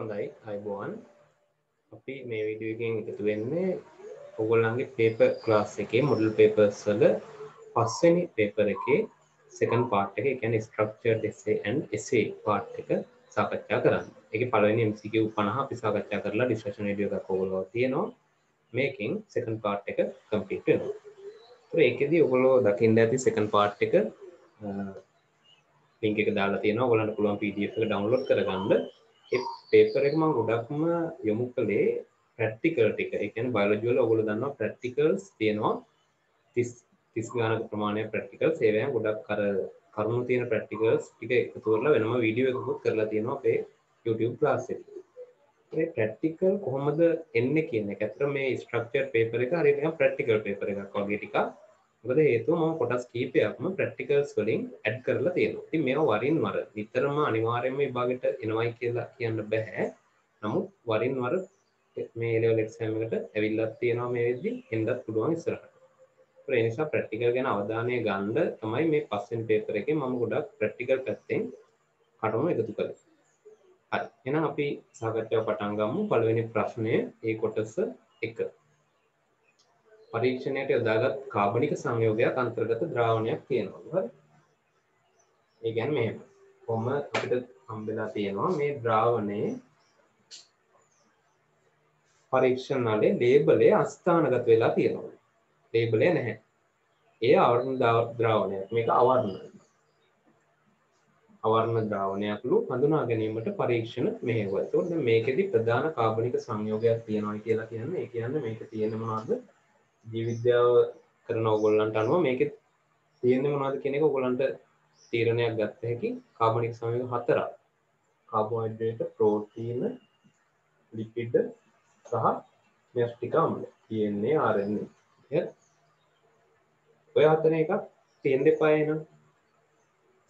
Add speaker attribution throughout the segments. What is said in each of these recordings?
Speaker 1: හොඳයි අයිබෝවන් අපි මේ වීඩියෝ එකෙන් එකතු වෙන්නේ ඔයගොල්ලන්ගේ පේපර් ක්ලාස් එකේ මොඩල් පේපර්ස් වල පස්වෙනි පේපර් එකේ සෙකන්ඩ් පාර්ට් එක, ඒ කියන්නේ structured essay and essay part එක සාකච්ඡා කරන්න. ඒකේ පළවෙනි MCQ 50 අපි සාකච්ඡා කරලා ඩිස්කෂන් වීඩියෝ එකක් ඔයගොල්ලෝ තියෙනවා. මේකෙන් සෙකන්ඩ් පාර්ට් එක කම්ප්ලීට් වෙනවා. ඒත් ඒකෙදි ඔයගොල්ලෝ දකින්න ඇති සෙකන්ඩ් පාර්ට් එක ලින්ක් එක දාලා තියෙනවා. ඔයගොල්ලන්ට පුළුවන් PDF එක ඩවුන්ලෝඩ් කරගන්න. ඒ පේපර් එක මම ගොඩක්ම යොමු කළේ ප්‍රැක්ටිකල් ටික. ඒ කියන්නේ බයොලොජි වල ඔයගොල්ලෝ දන්නවා ප්‍රැක්ටිකල්ස් තියෙනවා 30 ගානක ප්‍රමාණයක් ප්‍රැක්ටිකල්ස්. ඒවෙන් ගොඩක් අර කරුණු තියෙන ප්‍රැක්ටිකල්ස් ටික එකතු කරලා වෙනම වීඩියෝ එකකුත් කරලා තියෙනවා අපේ YouTube ක්ලාස් එකේ. ඒ ප්‍රැක්ටිකල් කොහොමද එන්නේ කියන එක. අතට මේ ස්ට්‍රක්චර් පේපර් එක හරියට නිකන් ප්‍රැක්ටිකල් පේපර් එකක් වගේ ටිකක්. මොකද හේතුව මම කොටස් කීපයක්ම ප්‍රැක්ටිකල්ස් වලින් ඇඩ් කරලා තියෙනවා. ඉතින් මේවා වරින් වර නිතරම අනිවාර්යයෙන්ම විභාගෙට එනවයි කියලා කියන්න බෑ. නමුත් වරින් වර මේ A level exam එකට ඇවිල්ලා තියෙනවා මේ වෙද්දි එන්නත් පුළුවන් ඉස්සරහට. ඒ නිසා ප්‍රැක්ටිකල් ගැන අවධානය ගන්න තමයි මේ පස්වෙනි පේපර් එකේ මම ගොඩක් ප්‍රැක්ටිකල් පැත්තෙන් කටම එකතු කළේ. හරි. එහෙනම් අපි සාකච්ඡාව පටන් ගමු. පළවෙනි ප්‍රශ්නය ඒ කොටස 1. පරීක්ෂණයට යොදාගත් කාබනික සංයෝගයක් අන්තර්ගත ද්‍රාවණයක් තියෙනවා. හරි. ඒ කියන්නේ මෙහෙම. කොහොම අපිට හම්බෙලා තියෙනවා මේ ද්‍රාවණයේ පරීක්ෂණවලේ ලේබලේ අස්ථානගත වෙලා තියෙනවා. ලේබලේ නැහැ. ඒ අවර්ණ ද්‍රාවණයක්. මේක අවර්ණ ද්‍රාවණයක්ලු හඳුනා ගැනීමට පරීක්ෂණ මෙහෙයුවා. ඒතකොට දැන් මේකෙදි ප්‍රධාන කාබනික සංයෝගයක් තියෙනවා කියලා කියන්නේ. ඒ කියන්නේ මේක තියෙන මොනවද? ජීවිද්‍යාව කරන ඕගොල්ලන්ට අනුව මේකේ තියෙන්නේ මොනවද කියන එක ඕගොල්ලන්ට තීරණයක් ගන්න හැකි. කාබනික සංයෝග 4ක්. කාබෝහයිඩ්‍රේට්, ප්‍රෝටීන, ලිපිඩ සහ න්‍යෂ්ටික අම්ල. DNA, RNA. හරි. ඔය හතරේ එකක් තියෙන්න එපා එනවා.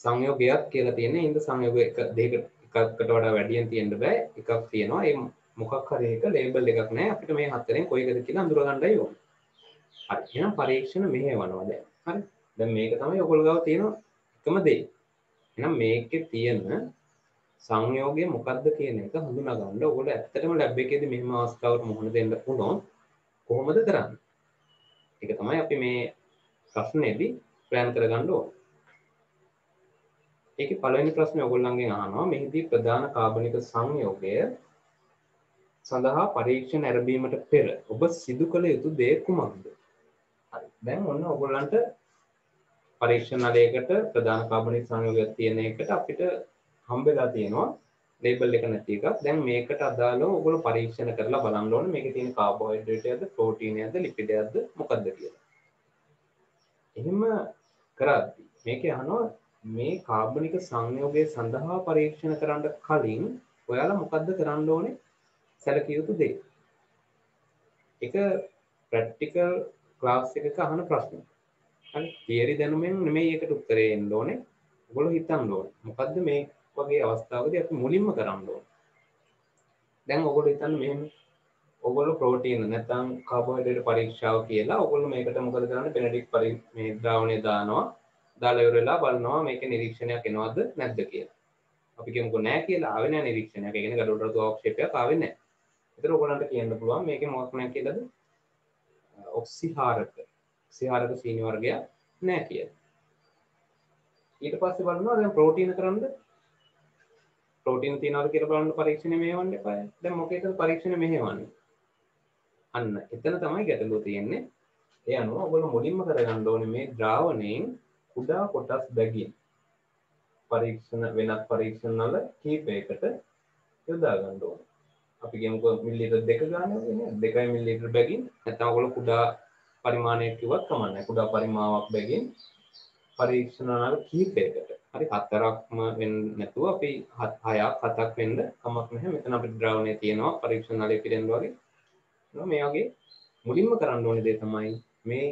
Speaker 1: සංයෝගයක් කියලා තියෙන්නේ ඉන්ද සංයෝග එක දෙකකට වඩා වැඩියෙන් තියෙන්න බෑ. එකක් තියෙනවා. ඒ මොකක් හරි එක ලේබල් එකක් නැහැ. අපිට මේ හතරෙන් කොයි එකද කියලා අඳුර ගන්නයි ඕනේ. හරි. එහෙනම් පරීක්ෂණ මෙහෙවනවා දැන්. හරි. දැන් මේක තමයි ඔයගොල්ලෝ ගාව තියෙන එකම දේ. එහෙනම් මේකේ තියෙන සංයෝගය මොකක්ද කියන එක හඳුනා ගන්න ඔයගොල්ලෝ ඇත්තටම ලැබ් එකේදී මෙහෙම අවස්ථාවකට මුහුණ දෙන්න වුණොත් කොහොමද කරන්නේ? ඒක තමයි අපි මේ ප්‍රශ්නේදී ප්ලෑන් කරගන්න ඕනේ. ඒකේ පළවෙනි ප්‍රශ්නේ ඔයගොල්ලන්ගෙන් අහනවා මෙහිදී ප්‍රධාන කාබනික සංයෝගය සඳහා පරීක්ෂණ ආරම්භීමට පෙර ඔබ සිදු කළ යුතු දේ කුමක්ද? හරි. දැන් ඔන්න ඔයගොල්ලන්ට පරීක්ෂණාලයකට ප්‍රධාන කාබනික සංයෝගයක් තියෙන එකට අපිට හම්බෙලා තියෙනවා ලේබල් එක නැති එකක්. දැන් මේකට අදාළව ඔයගොල්ලෝ පරීක්ෂණ කරලා බලන්න ඕනේ මේකේ තියෙන කාබෝහයිඩ්‍රේටයක්ද, ප්‍රෝටීනයක්ද, ලිපිඩයක්ද මොකක්ද කියලා. එහෙම කරද්දී මේකේ අහනවා මේ කාබනික සංයෝගය සඳහා පරීක්ෂණ කරන්න කලින් ඔයාලා මොකද්ද කරන්න ඕනේ? සැලකිය යුතු දේ. ඒක ප්‍රැක්ටිකල් ක්ලාස් එකක අහන ප්‍රශ්නයක්. හරි. තියරි දැනුමෙන් නෙමෙයි ඒකට උත්තරේ එන්න ඕනේ. ඔයගොල්ලෝ හිතන්න ඕනේ. මොකද්ද මේ වගේ අවස්ථාවකදී අපි මුලින්ම කරන්න ඕනේ. දැන් ඔයගොල්ලෝ හිතන්න මෙහෙම. ඔයගොල්ලෝ ප්‍රෝටීන නැත්නම් කාබෝහයිඩ්‍රේට් පරීක්ෂාව කියලා ඔයගොල්ලෝ මේකට මොකද කරන්නේ? බෙනඩික් මේ ද්‍රාවණය දානවා. දාලා ඉවරලා බලනවා මේකේ නිරීක්ෂණයක් එනවද නැද්ද කියලා. අපි කියමුකෝ නැහැ කියලා ආවේ නැහැ නිරීක්ෂණයක්. ඒ කියන්නේ ගඩොල් රතු අවක්ෂේපයක් ආවේ නැහැ. ඒතර ඔයගොල්ලන්ට කියන්න පුළුවන් මේකේ මොකක් නැහැ කියලාද? ඔක්සිහාරක සීනි වර්ගයක් නැහැ කියලා. ඊට පස්සේ බලනවා දැන් ප්‍රෝටීන කරන්ද? ප්‍රෝටීන තියනවද කියලා බලන්න පරීක්ෂණය මෙහෙවන්න එපා. දැන් මොකේද පරීක්ෂණය මෙහෙවන්නේ? අන්න එතන තමයි ගැටලුව තියෙන්නේ. ඒ අනුව ඔයගොල්ලෝ මුලින්ම කරගන්න ඕනේ මේ ද්‍රාවණයෙන් කුඩා කොටස් බැගින් වෙනත් පරීක්ෂණ වල කීපයකට යොදා ගන්න ඕනේ. අපි කියමුකෝ මිලිලීටර් 2 ගානක් නේ 2 මිලිලීටර් බැගින් නැත්නම් ඔයගොල්ලෝ කුඩා පරිමාණයක් කිව්වත් කමක් නැහැ. කුඩා පරිමාවක් බැගින් පරීක්ෂණ වල කීපයකට. හරි 4ක්ම වෙන්න නැතුව අපි 6ක් 7ක් වෙන්න කමක් නැහැ. මෙතන අපිට ද්‍රාවණය තියෙනවා පරීක්ෂණ වලේ පිරෙන්න වගේ. මේ වගේ මුලින්ම කරන්න ඕනේ දේ තමයි මේ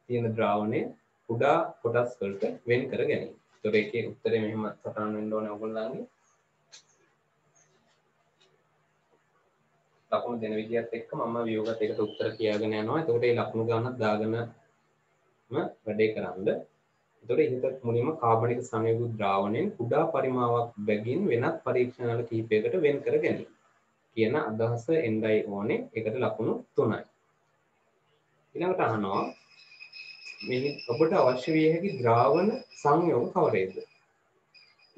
Speaker 1: තියෙන ද්‍රාවණය කුඩා කොටස් වලට වෙන් කර ගැනීම. ඒතකොට ඒකේ උත්තරේ මෙහෙම සටහන් වෙන්න ඕනේ ඔයගොල්ලන්ගේ. ලකුණු දෙන විදිහත් එක්ක මම වියෝගත් එකට උත්තර කියාගෙන යනවා. එතකොට මේ ලකුණු ගානක් දාගෙනම වැඩේ කරන්න. එතකොට ඉහත මුලින්ම කාබනික සංයෝග ද්‍රාවණයෙන් කුඩා පරිමාවක් බැගින් වෙනත් පරීක්ෂණ වල කිහිපයකට වෙන් කර ගැනීම. කියන අදහස එන්නයි ඕනේ. ඒකට ලකුණු 3යි. ඊළඟට අහනවා මේ ඔබට අවශ්‍ය විය හැකි ද්‍රාවණ සංයෝග කවරේද?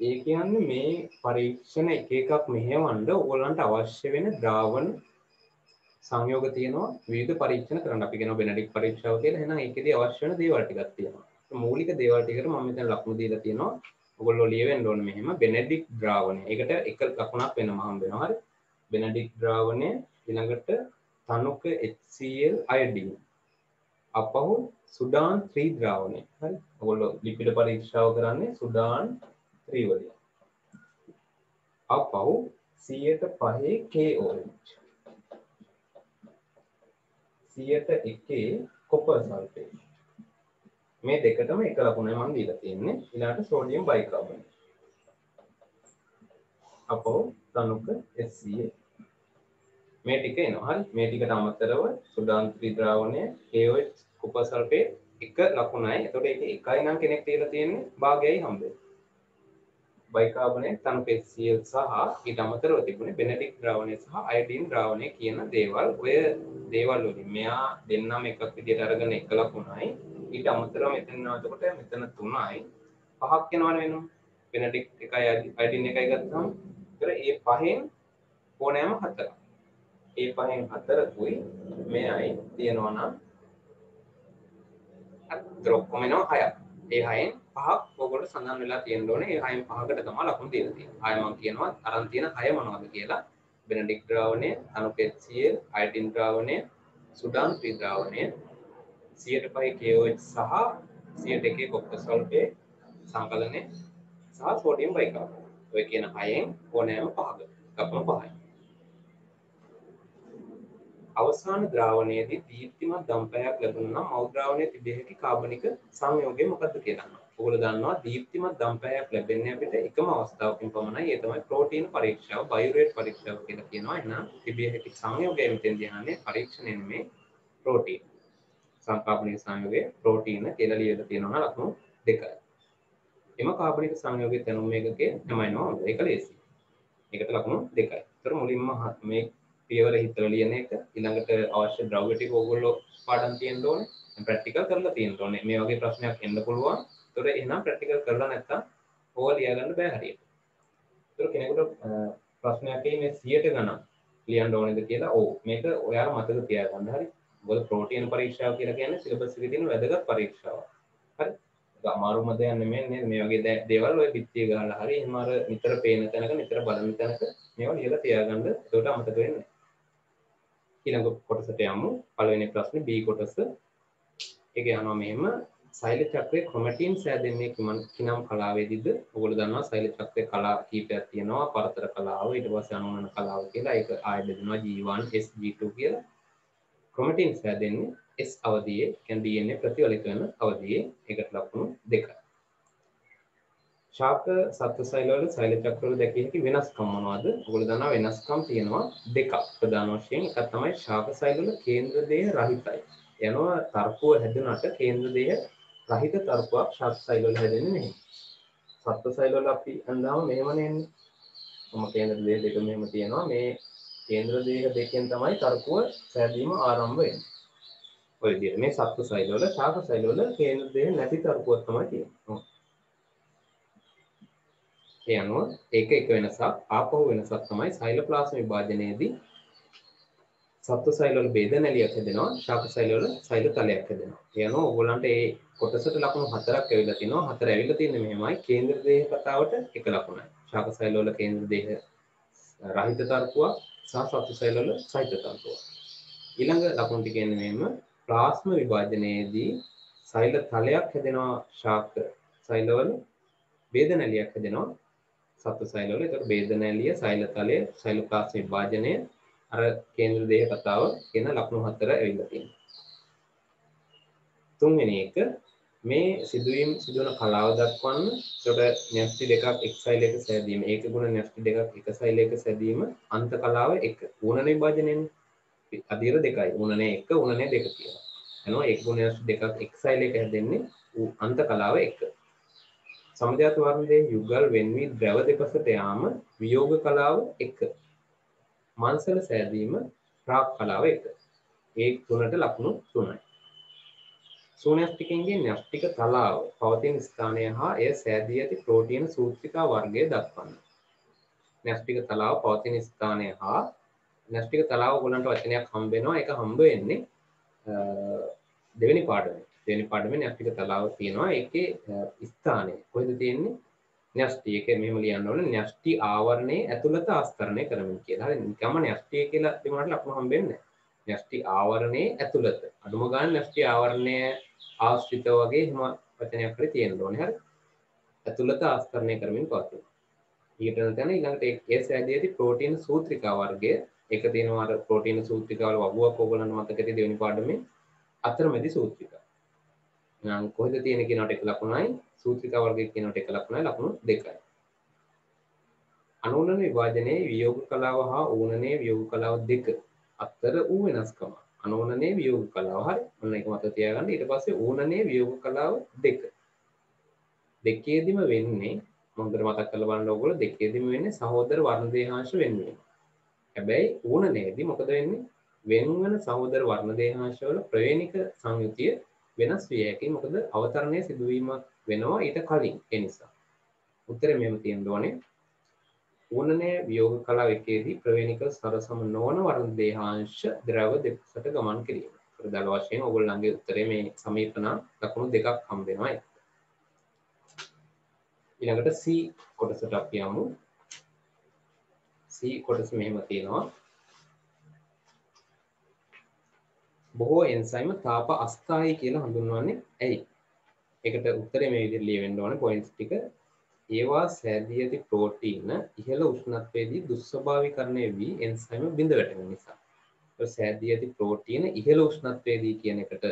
Speaker 1: ඒ කියන්නේ මේ පරීක්ෂණ එක එකක් මෙහෙවන්න ඕගොල්ලන්ට අවශ්‍ය වෙන ද්‍රාවණ සංයෝග තියෙනවා විවිධ පරීක්ෂණ කරන්න. අපි කියනවා බෙනඩික්ට් පරීක්ෂාව කියලා. එහෙනම් ඒකෙදී අවශ්‍ය වෙන දේවල් ටිකක් තියෙනවා. මූලික දේවල් ටිකට මම මෙතන ලකුණු දීලා තියෙනවා. ඔයගොල්ලෝ ලියවෙන්න ඕනේ මෙහෙම බෙනඩික්ට් ද්‍රාවණය. ඒකට එක ලකුණක් වෙනම හම්බ වෙනවා. හරි. බෙනඩික්ට් ද්‍රාවණය ඊළඟට තනුක HCl අයඩින්. අපහු සුඩාන් 3 ද්‍රාවණය. හරි. ඔයගොල්ලෝ ලිපිඩ පරීක්ෂාව කරන්නේ සුඩාන් 3 වලින්. අපහු 105 KOH. 101 copper sulphate. මේ දෙකටම එක ලකුණයි මම දීලා තියෙන්නේ. ඊළඟට සෝඩියම් බයිකාබෝනේට්. අපෝ තනුක HCl. මේ ටික එනවා. හරි. මේ ටිකට අමතරව සුඩාන් 3 ද්‍රාවණය KOH කොපර් සල්ෆේට් එක ලකුණයි. එතකොට ඒක එකයි නම් කෙනෙක් තියලා තියෙන්නේ භාගයයි හම්බෙන්නේ. බයිකාබෝනේට් තනුක HCl සහ ඊට අමතරව තිබුණේ බෙනඩික්ට් ද්‍රාවණය සහ අයඩින් ද්‍රාවණය කියන දේවල්. ඔය දේවල් වලින් මෙයා දෙන්නම එකක් විදියට අරගෙන එක ලකුණයි. ඊට අමතරව මෙතන එතකොට මෙතන 3යි 5ක් යනවනේ වෙනවා. බෙනඩික්ට් එකයි අයඩින් එකයි ගත්තාම ඒතර ඒ පහෙන් ඕනෑම 4ක්. ඒ පහෙන් 4කුයි මෙයයි තියෙනවා නම් අතර ඔක්කොම එනවා 6ක්. ඒ 6න් 5ක් ඔයගොල්ලෝ සඳහන් වෙලා තියෙන්න ඕනේ. ඒ 6න් 5කට තමයි ලකුණු දීලා තියෙන්නේ. ආයෙ මම කියනවා අරන් තියෙන 6 මොනවද කියලා. බෙනඩික්ට් ද්‍රාවණය, තනුක HCl, අයඩින් ද්‍රාවණය, සුඩාන් 3 ද්‍රාවණය, 105 KOH සහ 101 කොපර් සල්ෆේට් සංකලනය සහ සෝඩියම් බයිකාබෝනේට්. ඔය කියන 6න් ඕනෑම 5ක. එකක්ම 5යි. අවසාන ද්‍රාවණයේදී දීප්තිමත් දම්පැයක් ලැබුණා නම් මව් ද්‍රාවණයේ තිබිය හැකි කාබනික සංයෝගය මොකක්ද කියලා අහනවා. ඔයගොල්ලෝ දන්නවා දීප්තිමත් දම්පැයක් ලැබෙන්නේ අපිට එකම අවස්ථාවකින් පමණයි. ඒ තමයි ප්‍රෝටීන පරීක්ෂාව, බයුරේට් පරීක්ෂාව කියලා කියනවා. එහෙනම් තිබිය හැකි සංයෝගය මෙතෙන්දී අහන්නේ පරීක්ෂණය නෙමෙයි ප්‍රෝටීන. සංකාපනික සංයෝගය ප්‍රෝටීන කියලා ලියලා තියෙනවා ලකුණු 2යි. එම කාබනික සංයෝගයේ තැනුම් ඒකකයේ ඇමයිනෝ අම්ල. ඒක ලේසි. ඒකට ලකුණු 2යි. ඒතර මුලින්ම මේ පියවර හිතලා ලියන එක ඊළඟට අවශ්‍ය ද්‍රව්‍ය ටික ඕගොල්ලෝ පාඩම් තියෙන්න ඕනේ. ප්‍රැක්ටිකල් කරලා තියෙන්න ඕනේ. මේ වගේ ප්‍රශ්නයක් එන්න පුළුවන්. ඒතර එහෙනම් ප්‍රැක්ටිකල් කරලා නැත්තම් ඕවා ලියා ගන්න බෑ හරියට. ඒතර කෙනෙකුට ප්‍රශ්නයක් එයි මේ 100ට ගණන් ලියන්න ඕනේද කියලා. ඔව්. මේක ඔයාලා මතක තියාගන්න. හරි. මොකද ප්‍රෝටීන පරීක්ෂාව කියලා කියන්නේ සිලබස් එකේ තියෙන වැදගත් පරීක්ෂාවක්. හරි. ඒක අමාරුම දෙයක් නෙමෙයි නේද? මේ වගේ දේවල් ඔය පිටිය ගහලා හරි එහෙම අර නිතර පේන තැනක නිතර බලන තැනක මේවා ලියලා තියාගන්න. ඒකට අමතක වෙන්නේ. ඊළඟ කොටසට යමු. පළවෙනි ප්‍රශ්නේ B කොටස. ඒක යනවා මෙහෙම. සෛල චක්‍රයේ ක්‍රොමැටින් සෑදෙන්නේ කිනම් කලාවේදීද? ඔයගොල්ලෝ දන්නවා සෛල චක්‍රයේ කලා කීපයක් තියෙනවා. පරතර කලාව, ඊට පස්සේ අනුමන කලාව කියලා. ඒක ආයෙ බෙදෙනවා G1, S, G2 කියලා. ක්‍රොමැටින් සෑදෙන්නේ S අවධියේ, කියන්නේ DNA ප්‍රතිවලිත වෙන අවධියේ. ඒකට ලකුණු 2යි. ශාක සත්ව සෛලවල සෛල චක්‍රවල දැකිය හැකි වෙනස්කම් මොනවද? ඔයගොල්ලෝ දන්නවා වෙනස්කම් තියෙනවා දෙකක්. ප්‍රධාන වශයෙන් එකක් තමයි ශාක සෛලවල කේන්ද්‍ර දේහ රහිතයි. යනවා තර්කුව හැදුනට කේන්ද්‍ර දේහ රහිත තර්කුවක් ශාක සෛලවල හැදෙන්නේ නැහැ. සත්ව සෛලවල අපි අඳාම මෙහෙමනේ එන්නේ. මොම කේන්ද්‍ර දේහ දෙක මෙහෙම තියෙනවා. මේ කේන්ද්‍ර දේහ දෙකෙන් තමයි තර්කුව සෑදීම ආරම්භ වෙන්නේ. ඔය විදිහට මේ සත්ව සෛලවල ශාක සෛලවල කේන්ද්‍ර දේහ නැති තර්කුවක් තමයි තියෙන්නේ. ඒ අනුව ඒක එක වෙනසක්. ආපහු වෙනසක් තමයි සෛලප්ලාස්ම විභාජනයේදී සත්ව සෛලවල බෙදනැලියක් හැදෙනවා, ශාක සෛලවල සෛල තලයක් හැදෙනවා. ඒ අනුව ඕගොල්ලන්ට ඒ කොටසට ලකුණු 4ක් ඇවිල්ලා තිනවා. 4 ඇවිල්ලා තියෙන්නේ මෙහෙමයි. කේන්ද්‍ර දේහ කතාවට එක ලකුණයි. ශාක සෛලවල කේන්ද්‍ර දේහ රහිත තර්කුවක් සහ සත්ව සෛලවල සහිත තර්කුවක්. ඊළඟ ලකුණු ටික එන්නේ මෙහෙම. ප්ලාස්ම විභාජනයේදී සෛල තලයක් හැදෙනවා ශාක සෛලවල, බෙදනැලියක් හැදෙනවා සත්ව සෛලවල. ඒකට බේදනැලිය, සෛල තලය, සෛලෝප්ලාස්ම විභාජනය, අර කේන්ද්‍ර දේහ කතාව කියන ලකුණු 4 ඇවිල්ලා තියෙනවා. තුන්වෙනි එක මේ සිදුවීම් සිදුවන කලාව දක්වන්න. ඒකට න්‍යෂ්ටි දෙකක් එක් සෛලයක සෑදීම, ඒක ගුණ න්‍යෂ්ටි දෙකක් එක සෛලයක සෑදීම, අන්ත කලාව 1. ඌනන විභාජනයනේ. අදියර 2යි. ඌනනේ 1, ඌනනේ 2 කියලා. එනවා එක් ගුණ න්‍යෂ්ටි දෙකක් එක් සෛලයක හැදෙන්නේ අන්ත කලාව 1. සමජාත වර්ණ දෙක යුගල් වෙන් වී ද්‍රව දෙපසට යාම වියෝග කලාව 1. මන්සල සෑදීම ප්‍රාක් කලාව 1. ඒ තුනට ලකුණු 3යි. සෝනැස්ටිකින්ගේ න්‍යෂ්ටික තලාව පවතින ස්ථානය හා එය සෑදී ඇති ප්‍රෝටීන සූත්‍රිකා වර්ගය දක්වන්න. න්‍යෂ්ටික තලාව පවතින ස්ථානය හා න්‍යෂ්ටික තලාව ඔයගොල්ලන්ට වචනයක් හම්බ වෙනවා. ඒක හම්බ වෙන්නේ දෙවෙනි පාඩමේ. දෙවෙනි පාඩමේ න්‍යෂ්ටික තලාව තියෙනවා. ඒකේ ස්ථානය කොහෙද තියෙන්නේ? න්‍යෂ්ටි එක මෙහෙම ලියන්න ඕනේ. න්‍යෂ්ටි ආවරණයේ ඇතුළත ආස්තරණය කරමින් කියලා. හරි. නිකම්ම න්‍යෂ්ටි කියලා තිබුණාට ලකුණු හම්බෙන්නේ නැහැ. න්‍යෂ්ටි ආවරණයේ ඇතුළත. අඩුම ගානේ න්‍යෂ්ටි ආවරණය ආශ්‍රිත වගේ එහෙම වචනයක් හරි තියෙන්න ඕනේ. හරි. ඇතුළත ආස්තරණය කරමින් පවතින. ඊට තැන ඊළඟට ඒ සෑදී ඇති ප්‍රෝටීන සූත්‍රිකා වර්ගය එක තියෙනවා අර ප්‍රෝටීන සූත්‍රිකාවල වගුවක් ඕගොල්ලන්ට මතකද දෙවෙනි පාඩමේ අතරමැදි සූත්‍රිකා. නම් කොහෙද තියෙන කියනකට එක ලකුණයි සූත්‍රිකා වර්ගයේ කියනකට එක ලකුණයි ලකුණු 2යි. අනුනන විභාජනයේ වියෝග කලාව හා ඌනනයේ වියෝග කලාව 2 අතර වූ වෙනස්කම. අනුනනයේ වියෝග කලාව හරි. ඔන්න ඒක මතක තියාගන්න. ඊට පස්සේ ඌනනයේ වියෝග කලාව 2. දෙකේදිම වෙන්නේ මොන්දර මතක් කරලා බලන්න ඕගොල්ලෝ දෙකේදිම වෙන්නේ සහෝදර වර්ණ දේහාංශ වෙන්වීම. හැබැයි ඌනනයේදී මොකද වෙන්නේ? වෙන්වන සහෝදර වර්ණ දේහාංශ වල ප්‍රවේණික සංයුතිය වෙනස් විය හැකියි. මොකද අවතරණයේ සිදුවීමක් වෙනවා ඊට කලින්. ඒ නිසා. උත්තරේ මෙහෙම තියෙන්න ඕනේ. ඌනනයේ වියෝග කලාව එකේදී ප්‍රවේණික සරසම නොවන වර්ණ දේහාංශ ද්‍රව දෙකකට ගමන් කිරීම. ප්‍රධාන වශයෙන් ඕගොල්ලන්ගේ උත්තරේ මේ සමීපන ලකුණු දෙකක් හම්බ වෙනවා. ඊළඟට C කොටසට අපි යමු. C කොටස මෙහෙම තියෙනවා. බොහෝ එන්සයිම තාප අස්ථායි කියලා හඳුන්වන්නේ ඇයි? ඒකට උත්තරේ මේ විදිහට ලියවෙන්න ඕනේ පොයින්ට්ස් ටික. ඒවා සෑදී ඇති ප්‍රෝටීන ඉහළ උෂ්ණත්වයේදී දුස්ස්වභාවීකරණය වී එන්සයිම බිඳ වැටෙන නිසා. ඒ සෑදී ඇති ප්‍රෝටීන ඉහළ උෂ්ණත්වයේදී කියන එකට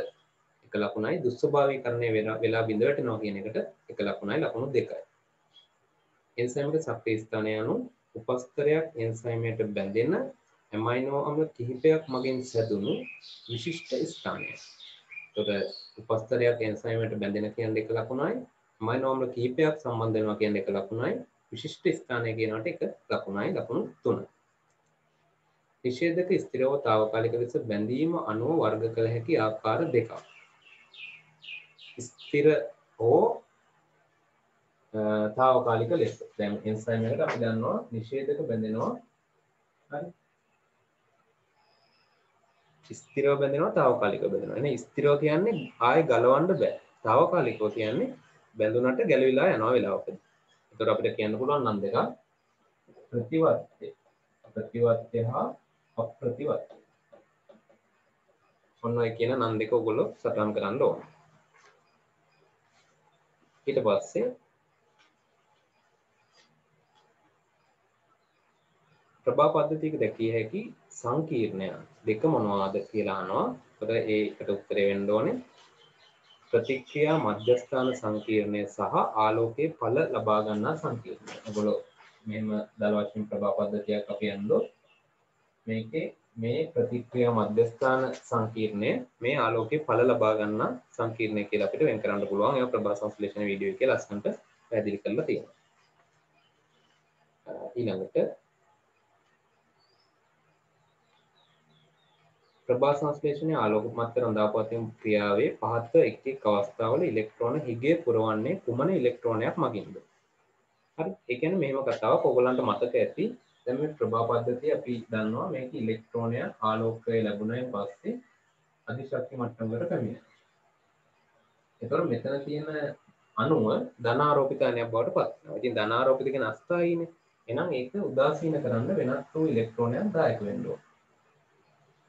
Speaker 1: එක ලකුණයි, දුස්ස්වභාවීකරණය වෙලා බිඳ වැටෙනවා කියන එකට එක ලකුණයි, ලකුණු 2යි. එන්සයිමක සක්‍රිය ස්ථානය අනුව උපස්තරයක් එන්සයිමයට බැඳෙන ඇමයිනෝ අම්ල කිහිපයක් මගින් සැදුණු විශිෂ්ට ස්ථානය. එතකොට උපස්තරයක් එන්සයිමයට බැඳෙන කියන එක ලකුණයි, ඇමයිනෝ අම්ල කිහිපයක් සම්බන්ධ වෙනවා කියන එක ලකුණයි, විශිෂ්ට ස්ථානය කියනකට එක ලකුණයි, ලකුණු 3. නිෂේධක ස්ථිරව తాවකාලික ලෙස බැඳීම අනුව වර්ග කළ හැකි ආකාර දෙකක්. ස්ථිර හෝ తాවකාලික ලෙස. දැන් එන්සයිම් එකට අපි දන්නවා නිෂේධක බැඳෙනවා. හරි. ස්ථිරව බැඳෙනවා తాවකාලිකව බැඳෙනවා. එනේ ස්ථිරව කියන්නේ ආයෙ ගලවන්න බෑ. తాවකාලිකව කියන්නේ බැඳුනට ගැලවිලා යනවා වෙලාවකදී. ඒතකොට අපිට කියන්න පුළුවන් නම් දෙකක් ප්‍රතිවර්ත්‍ය. ප්‍රතිවර්ත්‍ය හා අප්‍රතිවර්ත්‍ය. ඔන්න ඔය කියන නම් දෙක ඔයගොල්ලෝ සටහන් කරන්න ඕන. ඊට පස්සේ ප්‍රභා පද්ධතියක දැකිය හැකි සංකීර්ණයන් දෙක මොනවාද කියලා අහනවා. ඒකට උත්තරේ වෙන්න ඕනේ ප්‍රතික්‍රියා මධ්‍යස්ථාන සංකීර්ණය සහ ආලෝකයේ ඵල ලබා ගන්නා සංකීර්ණය. ඔයගොල්ලෝ මෙහෙම දල වශයෙන් ප්‍රභා පද්ධතියක් අපි යන්නෝ මේකේ මේ ප්‍රතික්‍රියා මධ්‍යස්ථාන සංකීර්ණය මේ ආලෝකයේ ඵල ලබා ගන්නා සංකීර්ණය කියලා අපිට වෙන් කරන්න පුළුවන්. ඒක ප්‍රභා සංශ්ලේෂණ වීඩියෝ එකේ ලස්සනට පැහැදිලි කරලා තියෙනවා. ඊළඟට ප්‍රභා සංශ්ලේෂණයේ ආලෝක මට්ටම රඳාපවතින ක්‍රියාවේ පහත එක් එක් අවස්ථාවල ඉලෙක්ට්‍රෝන හිගය පුරවන්නේ කුමන ඉලෙක්ට්‍රෝනයක් මගින්ද? හරි. ඒ කියන්නේ මෙහෙම කතාවක් ඔයගොල්ලන්ට මතක ඇති. දැන් මේ ප්‍රභා පද්ධතිය අපි දන්නවා මේක ඉලෙක්ට්‍රෝනය ආලෝකය ලැබුණායින් පස්සේ අධිශක්ති මට්ටමකට පැමිණෙනවා. ඒතකොට මෙතන තියෙන අණුව ධනාරෝපිත අණුවක් බවට පත් වෙනවා. ඉතින් ධනාරෝපිත කියන අස්ථායීනේ. එහෙනම් ඒක උදාසීන කරන්න වෙනත් වූ ඉලෙක්ට්‍රෝනයක් දායක වෙන්න ඕන.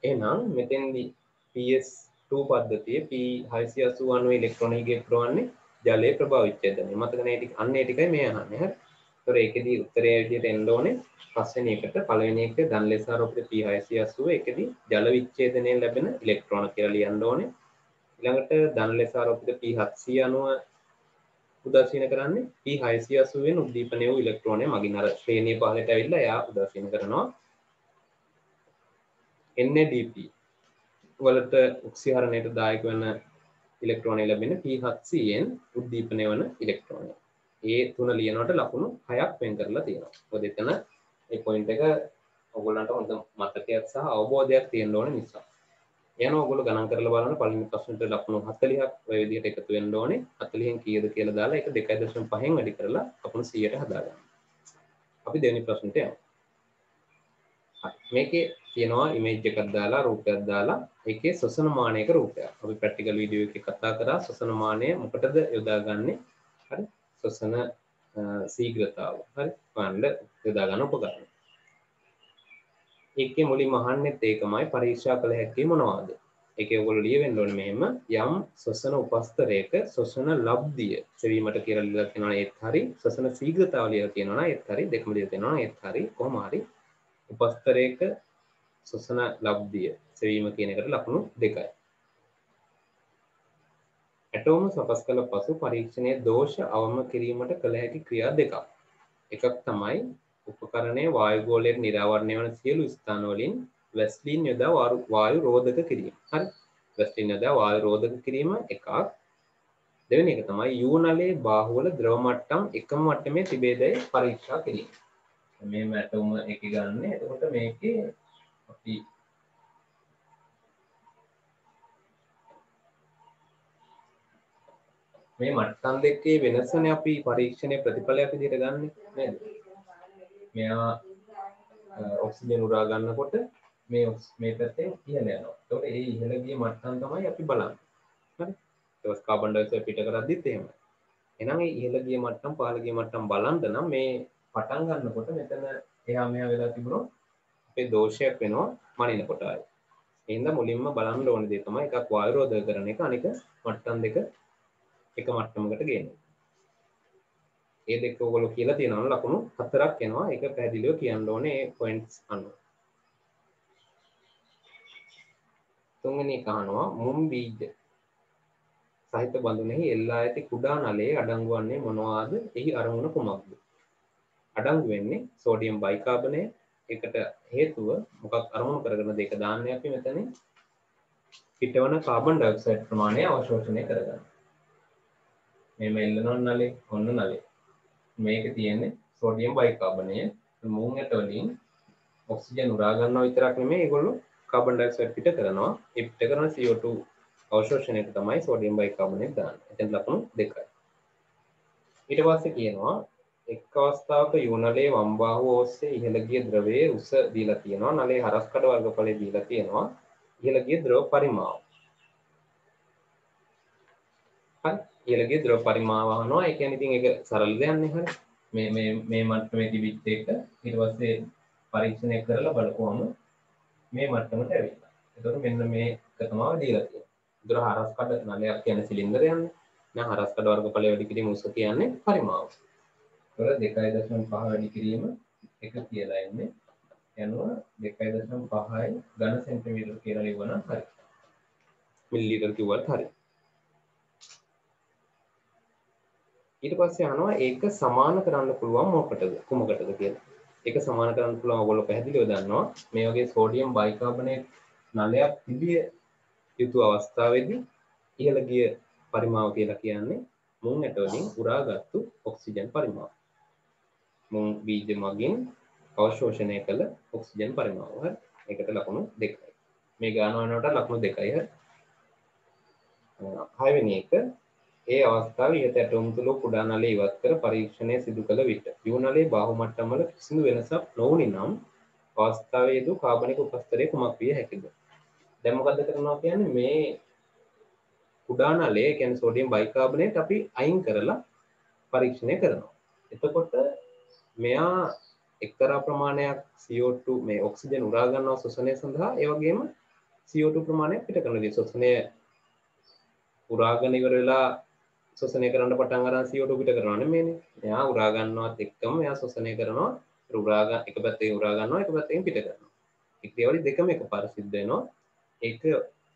Speaker 1: එහෙනම් මෙතෙන්දී PS2 පද්ධතියේ P689 ඉලෙක්ට්‍රෝන හිගය පුරවන්නේ ජලයේ ප්‍රභා විච්ඡේදනය. මතක නේ ටික අන්න ඒ ටිකයි මේ අහන්නේ. හරි. ඒතොර ඒකෙදී උත්තරය විදිහට එන්න ඕනේ පස්වෙනි එකට පළවෙනි එක ධන ලෙස ආරෝපිත P680 ඒකෙදී ජල විච්ඡේදනයෙන් ලැබෙන ඉලෙක්ට්‍රෝන කියලා ලියන්න ඕනේ. ඊළඟට ධන ලෙස ආරෝපිත P790 උදාසීන කරන්නේ P680 වෙන උද්දීපනය වූ ඉලෙක්ට්‍රෝනය මගින් අර ශ්‍රේණිය පහළට ඇවිල්ලා එයා උදාසීන කරනවා. NADP වලට ඔක්සිහරණයට දායක වෙන ඉලෙක්ට්‍රෝනය ලැබෙන P700න් උද්දීපනය වන ඉලෙක්ට්‍රෝනය. ඒ තුන ලියනකොට ලකුණු 6ක් වෙන් කරලා තියෙනවා. මොකද එතන ඒ පොයින්ට් එක ඔයගොල්ලන්ට හොඳ මතකයක් සහ අවබෝධයක් තියෙන්න ඕන නිසා. යනවා ඔයගොල්ලෝ ගණන් කරලා බලන්න පළවෙනි ප්‍රශ්නෙට ලකුණු 40ක් ඔය විදිහට එකතු වෙන්න ඕනේ. 40න් කීයද කියලා දාලා ඒක 2.5න් වැඩි කරලා ලකුණු 100ට හදාගන්න. අපි දෙවෙනි ප්‍රශ්නෙට යමු. මේකේ තියෙනවා ඉමේජ් එකක් දාලා රූපයක් දාලා ඒකේ ශ්වසන මානයක රූපයක්. අපි ප්‍රැක්ටිකල් වීඩියෝ එකේ කතා කරා ශ්වසන මානය මොකටද යොදාගන්නේ? හරි. ශ්වසන ශීඝ්‍රතාව. හරි. ගන්න යොදා ගන්න උපකරණ. ඒකේ මුලින්ම අහන්නෙත් ඒකමයි පරීක්ෂා කළ හැකි මොනවාද? ඒකේ ඔයගොල්ලෝ ලියවෙන්න ඕනේ මෙහෙම යම් ශ්වසන උපස්තරයක ශ්වසන ලබ්ධිය සෙවීමට කියලා ලියලා තියෙනවා ඒත් හරි ශ්වසන ශීඝ්‍රතාව ලියලා තියෙනවා ඒත් හරි දෙකම ලියලා තියෙනවා ඒත් හරි කොහොම හරි උපස්තරයක ශ්වසන ලබ්ධිය සෙවීම කියන එකට ලකුණු 2යි. ඇටෝම සකස් කළ පසු පරීක්ෂණයේ දෝෂ අවම කිරීමට කළ හැකි ක්‍රියා දෙකක්. එකක් තමයි උපකරණයේ වායු ගෝලයට නිරාවරණය වන සියලු ස්ථාන වලින් වැස්ලින් යොදා වායු රෝධක කිරීම. හරි. වැස්ලින් යොදා වායු රෝධක කිරීම එකක්. දෙවෙනි එක තමයි යූ නලයේ බාහුවල ද්‍රව මට්ටම් එකම මට්ටමේ තිබේදයි පරීක්ෂා කිරීම. මේ ඇටෝම එක ගන්න. එතකොට මේකේ අපි මේ මට්ටම් දෙකේ වෙනසනේ අපි පරීක්ෂණයේ ප්‍රතිඵලයක් විදිහට ගන්නෙ නේද? මෙයා ඔක්සිජන් උරා ගන්නකොට මේ පැත්තෙන් ඉහළ යනවා. ඒකට ඒ ඉහළ ගිය මට්ටම් තමයි අපි බලන්නේ. හරි? ඊට පස්සේ කාබන් ඩයොක්සයිඩ් පිට කරද්දිත් එහෙමයි. එහෙනම් ඒ ඉහළ ගිය මට්ටම් පහළ ගිය මට්ටම් බලන්න නම් මේ පටන් ගන්නකොට මෙතන එහා මෙහා වෙලා තිබුණොත් අපේ දෝෂයක් වෙනවා මනින කොට ආයි. එහෙනම් මුලින්ම බලන්න ඕන දේ තමයි එකක් වායු රෝධක කරන එක අනික මට්ටම් දෙක එක මට්ටමකට ගේනවා. ඒ දෙක ඔයගොල්ලෝ කියලා තියෙනවා ලකුණු 4ක් එනවා. ඒක පැහැදිලිව කියන්න ඕනේ ඒ පොයින්ට්ස් අනුව. තුන්වෙනි එක අහනවා මුම් බීජ සහිත බඳුනෙහි එල්ලා ඇති කුඩා නලයේ අඩංගු වන්නේ මොනවාද? එහි අරමුණ කුමක්ද? අඩංගු වෙන්නේ සෝඩියම් බයිකාබනේට්. ඒකට හේතුව මොකක් අරමුණු කරගෙන දෙක දාන්නේ අපි මෙතන පිටවන කාබන් ඩයොක්සයිඩ් ප්‍රමාණය අවශෝෂණය කරගන්න. මේ මෙල්ලන නලේ ඔන්න නලේ. මේකේ තියෙන්නේ සෝඩියම් බයිකාබනේට්. මුං ඇට වලින් ඔක්සිජන් උරා ගන්නවා විතරක් නෙමෙයි ඒගොල්ලෝ කාබන් ඩයොක්සයිඩ් පිට කරනවා. ඒ පිට කරන CO2 අවශෝෂණයට තමයි සෝඩියම් බයිකාබනේට් දාන්නේ. එතෙන් ලකුණු 2යි. ඊට පස්සේ කියනවා එක් අවස්ථාවක යූ නලයේ වම් බාහුව ඔස්සේ ඉහළ ගිය ද්‍රවයේ උස දීලා තියෙනවා. නලයේ හරස් කඩ වර්ගඵලය දීලා තියෙනවා. ඉහළ ගිය ද්‍රව පරිමාව. හරි. ඉහළ ගිය ද්‍රව පරිමාව අහනවා. ඒ කියන්නේ ඉතින් ඒක සරල දෙයක් නේ හරි. මේ මට්ටමේ තිබිච්ච එක ඊට පස්සේ පරීක්ෂණය කරලා බලපුවම මේ මට්ටමට ඇවිල්ලා. එතකොට මෙන්න මේක තමයි දීලා තියෙන්නේ. ඒතර හරස් කඩ නලයක් කියන්නේ සිලින්ඩරයක් නේ. දැන් හරස් කඩ වර්ගඵලය වැඩි කිරීම උස කියන්නේ පරිමාව. ඒතර 2.5 වැඩි කිරීම 1 කියලා එන්නේ. යනවා 2.5යි ඝන සෙන්ටිමීටර කියලා ලියවනම් හරි. මිලිලීටර කිව්වත් හරි. ඊට පස්සේ අහනවා ඒක සමාන කරන්න පුළුවන් මොකටද කුමකටද කියලා. ඒක සමාන කරන්න පුළුවන් ඔයගොල්ලෝ පැහැදිලිව දන්නවා. මේ වගේ සෝඩියම් බයිකාබනේට් නලයක් තිබිය යුතු අවස්ථාවේදී ඉහළ ගිය පරිමාව කියලා කියන්නේ මුං ඇට වලින් උරාගත්තු ඔක්සිජන් පරිමාව. මුං බීජ මගින් අවශෝෂණය කළ ඔක්සිජන් පරිමාව. හරි. ඒකට ලකුණු 2යි. මේ ගානවනට ලකුණු 2යි. හරි. 6 වෙනි එක ඒ අවස්ථාවේ ඉහත ඇටෝම් තුල කුඩා නලය ඉවත් කර පරීක්ෂණය සිදු කළ විට යූ නලයේ බාහුව මට්ටම් වල කිසිදු වෙනසක් නොවුනි නම් අවස්ථාවේ යෙදූ කාබනික උපස්තරය කුමක් විය හැකිද? දැන් මොකද්ද කරනවා කියන්නේ මේ කුඩා නලය කියන්නේ සෝඩියම් බයිකාබනේට් අපි අයින් කරලා පරීක්ෂණය කරනවා. එතකොට මෙයා එක්තරා ප්‍රමාණයක් CO2 මේ ඔක්සිජන් උරා ගන්නවා ශ්වසනය සඳහා ඒ වගේම CO2 ප්‍රමාණයක් පිට කරනවා. ශ්වසනය උරාගෙන ඉවර වෙලා ශ්වසනය කරන්න පටන් අරන් CO2 පිට කරනවා නෙමෙයිනේ. එයා උරා ගන්නවත් එක්කම එයා ශ්වසනය කරනවා. එක පැත්තකින් උරා ගන්නවා එක පැත්තකින් පිට කරනවා. ඒ ක්‍රියාවලිය දෙකම එකපාර සිද්ධ වෙනවා.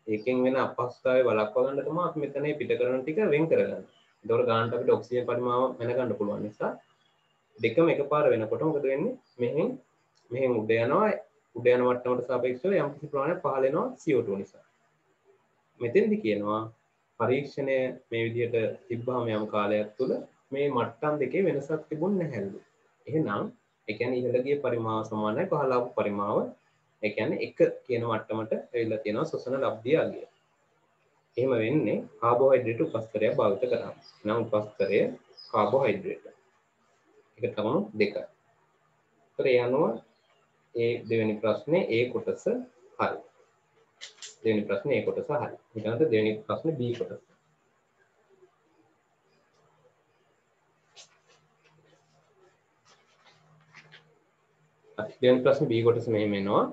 Speaker 1: ඒකෙන් වෙන අපහසුතාවය වළක්වා ගන්න තමයි අපි මෙතන පිට කරන ටික වෙන් කරගන්නේ. ඒතකොට ගන්නට අපිට ඔක්සිජන් පරිමාව දැනගන්න පුළුවන් නිසා දෙකම එකපාර වෙනකොට මොකද වෙන්නේ? මෙහෙන් උඩ යනවා. උඩ යන මට්ටමට සාපේක්ෂව යම් කිසි ප්‍රමාණයක් පහළ වෙනවා CO2 නිසා. මෙතෙන්දි කියනවා පරීක්ෂණය මේ විදිහට තිබ්බාම යම් කාලයක් තුල මේ මට්ටම් දෙකේ වෙනසක් තිබුණ නැහැලු. එහෙනම් ඒ කියන්නේ ඉහළ ගිය පරිමාව සමානයි පහළ ආපු පරිමාව. ඒ කියන්නේ 1 කියන මට්ටමට ඇවිල්ලා තියෙනවා ශොසන ලබ්ධිය අගය. එහෙම වෙන්නේ කාබෝහයිඩ්‍රේට් උපස්තරය භාවිත කරාම. නම් උපස්තරය කාබෝහයිඩ්‍රේට්. ඒක තමයි 2. ඒතර ඒ අනුව ඒ දෙවෙනි ප්‍රශ්නේ ඒ කොටස හරි. දෙවෙනි ප්‍රශ්නේ ඒ කොටස හරි. ඊළඟට දෙවෙනි ප්‍රශ්නේ B කොටස. දෙවෙනි ප්‍රශ්නේ B කොටස මෙහෙම එනවා.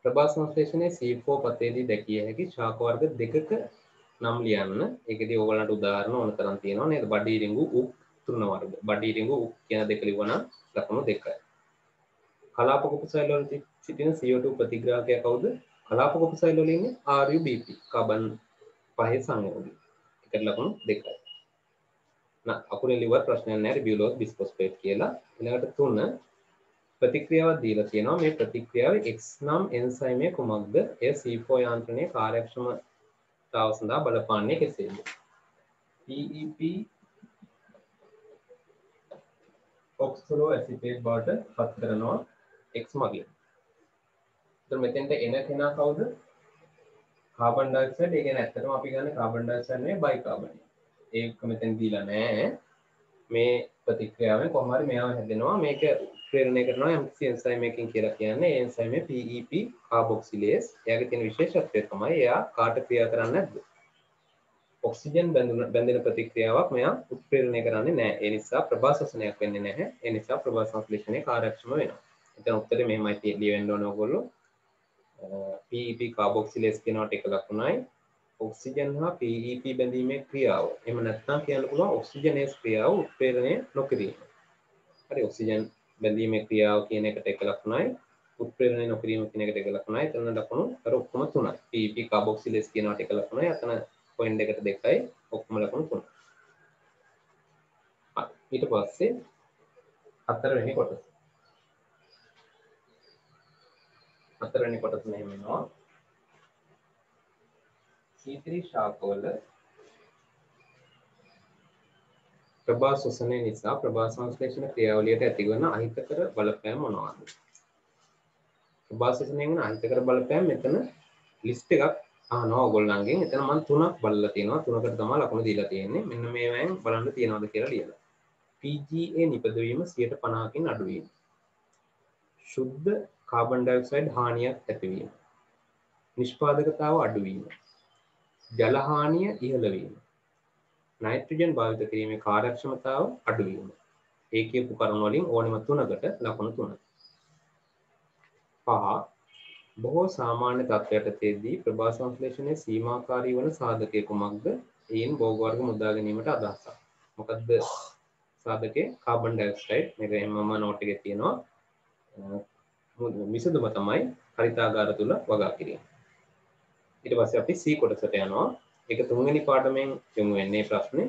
Speaker 1: ප්‍රභා සංශ්ලේෂණයේ C4 පතේදී දැකිය හැකි ශාක වර්ග දෙකක නම් ලියන්න. ඒකෙදී ඕගලන්ට උදාහරණ ඕන තරම් තියෙනවා නේද? බඩ ඉරිඟු උක් තෘණ වර්ග. බඩ ඉරිඟු උක් කියන දෙක ලිව්වනම් ලකුණු 2යි. කලාප කුපසයිල වල සිටින CO2 ප්‍රතිග්‍රාහකය කවුද? කලාප කුපසයිල වල ඉන්නේ RUBP කාබන් පහේ සංයෝගය. ඒකට ලකුණු 2යි. අකුරෙන් ලිව්වත් ප්‍රශ්නයක් නැහැ රිබියුලෝස් බිස්ෆොස්ෆේට් කියලා. ඊළඟට 3 ප්‍රතික්‍රියාවක් දීලා තියෙනවා. මේ ප්‍රතික්‍රියාවේ X නම් එන්සයිමය කුමක්ද? එය C4 යාන්ත්‍රණයේ කාර්යක්ෂමතාව සඳහා බලපාන්නේ කෙසේද? PEP ඔක්සලෝ ඇසිටේට් බවට පත් කරනවා X මගින්. එතකොට මෙතෙන්ට එන කෙනා කවුද? Carbon dioxide. ඒ කියන්නේ ඇත්තටම අපි ගන්න කාබන් ඩයොක්සයිඩ් නෙවෙයි බයිකාබන්. ඒක මෙතෙන් දීලා නැහැ. මේ ප්‍රතික්‍රියාවෙන් කොහොම හරි මෙයාව හැදෙනවා. මේක ප්‍රේරණය කරනවා MCC එන්සයිම් එකකින් කියලා කියන්නේ. ඒ එන්සයිම් එක PEP කාබොක්සිලේස්. එයාගේ තියෙන විශේෂත්වය තමයි එයා කාට ක්‍රියා කරන්නේ නැද්ද? ඔක්සිජන් බැඳෙන ප්‍රතික්‍රියාවක් මෙයා උත්ප්‍රේරණය කරන්නේ නැහැ. ඒ නිසා ප්‍රභා ශ්වසනයක් වෙන්නේ නැහැ. ඒ නිසා ප්‍රභා සංශ්ලේෂණය කාර්යක්ෂම වෙනවා. එතන උත්තරේ මෙහෙමයි ලියවෙන්න ඕන ඕගොල්ලෝ. PEP කාබොක්සිලේස් කියනවට එක ලකුණයි. ඔක්සිජන් හා PEP බැඳීමේ ක්‍රියාව. එහෙම නැත්නම් කියන්න පුළුවන් ඔක්සිජනේස් ක්‍රියාව උත්ප්‍රේරණය නොකිරීම. හරි ඔක්සිජන් බැඳීමේ ක්‍රියාව කියන එකට එක ලකුණයි. උත්ප්‍රේරණය නොකිරීම කියන එකට එක ලකුණයි. එතන ලකුණු අර ඔක්කොම 3යි. PEP කාබොක්සිලේස් කියනවට එක ලකුණයි. අතන පොයින්ට් එකට 2යි. ඔක්කොම ලකුණු 3යි. ඊට පස්සේ හතරවෙනි කොටස. හතරවෙනි කොටස මෙහෙම වෙනවා. C3 ශාකවල ප්‍රභා ශ්වසනය නිසා ප්‍රභා සංශ්ලේෂණ ක්‍රියාවලියට ඇතිවන අහිතකර බලපෑම් මොනවාද? ප්‍රභා ශ්වසනයෙන් වෙන අහිතකර බලපෑම් මෙතන ලිස්ට් එකක් අහනවා ඔයගොල්ලන්ගෙන්. එතන මම 3ක් බලලා තියෙනවා. 3කට තමයි ලකුණු දීලා තියෙන්නේ. මෙන්න මේවෙන් බලන්න තියනවද කියලා ලියලා. PGA නිපදවීම 50%කින් අඩු වීම. ශුද්ධ කාබන් ඩයොක්සයිඩ් හානියක් ඇතිවීම. නිෂ්පාදකතාව අඩු වීම. ජල හානිය ඉහළ වීම. නයිට්‍රජන් භාවිත කිරීමේ කාර්යක්ෂමතාව අඩු වීම. ඒ කියපු කරුණු වලින් ඕනෙම 3කට ලකුණු 3යි. 5 බොහෝ සාමාන්‍ය තත්ත්වයකදී ප්‍රභා සංශ්ලේෂණයේ සීමාකාරී වන සාධකයේ කුමක්ද? එයින් භෝග වර්ග මුදා ගැනීමට අදහසක්. මොකද්ද සාධකේ? Carbon dioxide. මේක එම්මම නෝට් එකේ තියෙනවා. විසඳුම තමයි හරිතාගාර තුල වගා කිරීම. ඊට පස්සේ අපි C කොටසට යනවා. ඒක තුන්වෙනි පාඩමෙන් යමු වෙන්නේ ප්‍රශ්නේ.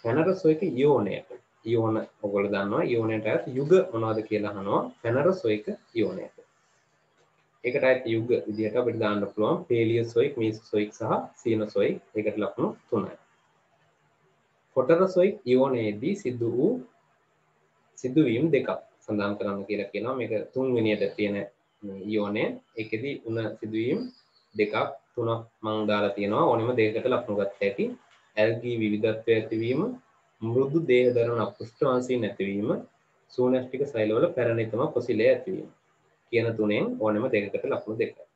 Speaker 1: ෆෙනරසොයික ඉයෝනයට. ඉයෝන ඔයගොල්ලෝ දන්නවා ඉයෝනයට අයත් යුග මොනවද කියලා අහනවා. ෆෙනරසොයික ඉයෝනයට. ඒකට අයත් යුග විදිහට අපිට දාන්න පුළුවන් පේලියසොයික්, මීසොසොයික් සහ සීනොසොයික්. ඒකට ලකුණු 3යි. ෆොටරසොයික් ඉයෝනයේදී සිදුවීම් දෙකක් සඳහන් කරන්න කියලා කියනවා. මේක තුන්වෙනියට තියෙන ඉයෝනය. ඒකෙදි උන සිදුවීම් දෙකක් තුනක් මම දාලා තියෙනවා. ඕනෙම දෙයකට ලකුණු ගන්න ඇති. ඇල්ගී විවිධත්වය ඇතිවීම, මෘදු දේහ දරන අපෘෂ්ඨවංශීන් ඇතිවීම, සූනැස්ටික සෛලවල පැරණිතම පොසිලය ඇතිවීම කියන තුනෙන් ඕනෙම දෙකකට ලකුණු 2යි.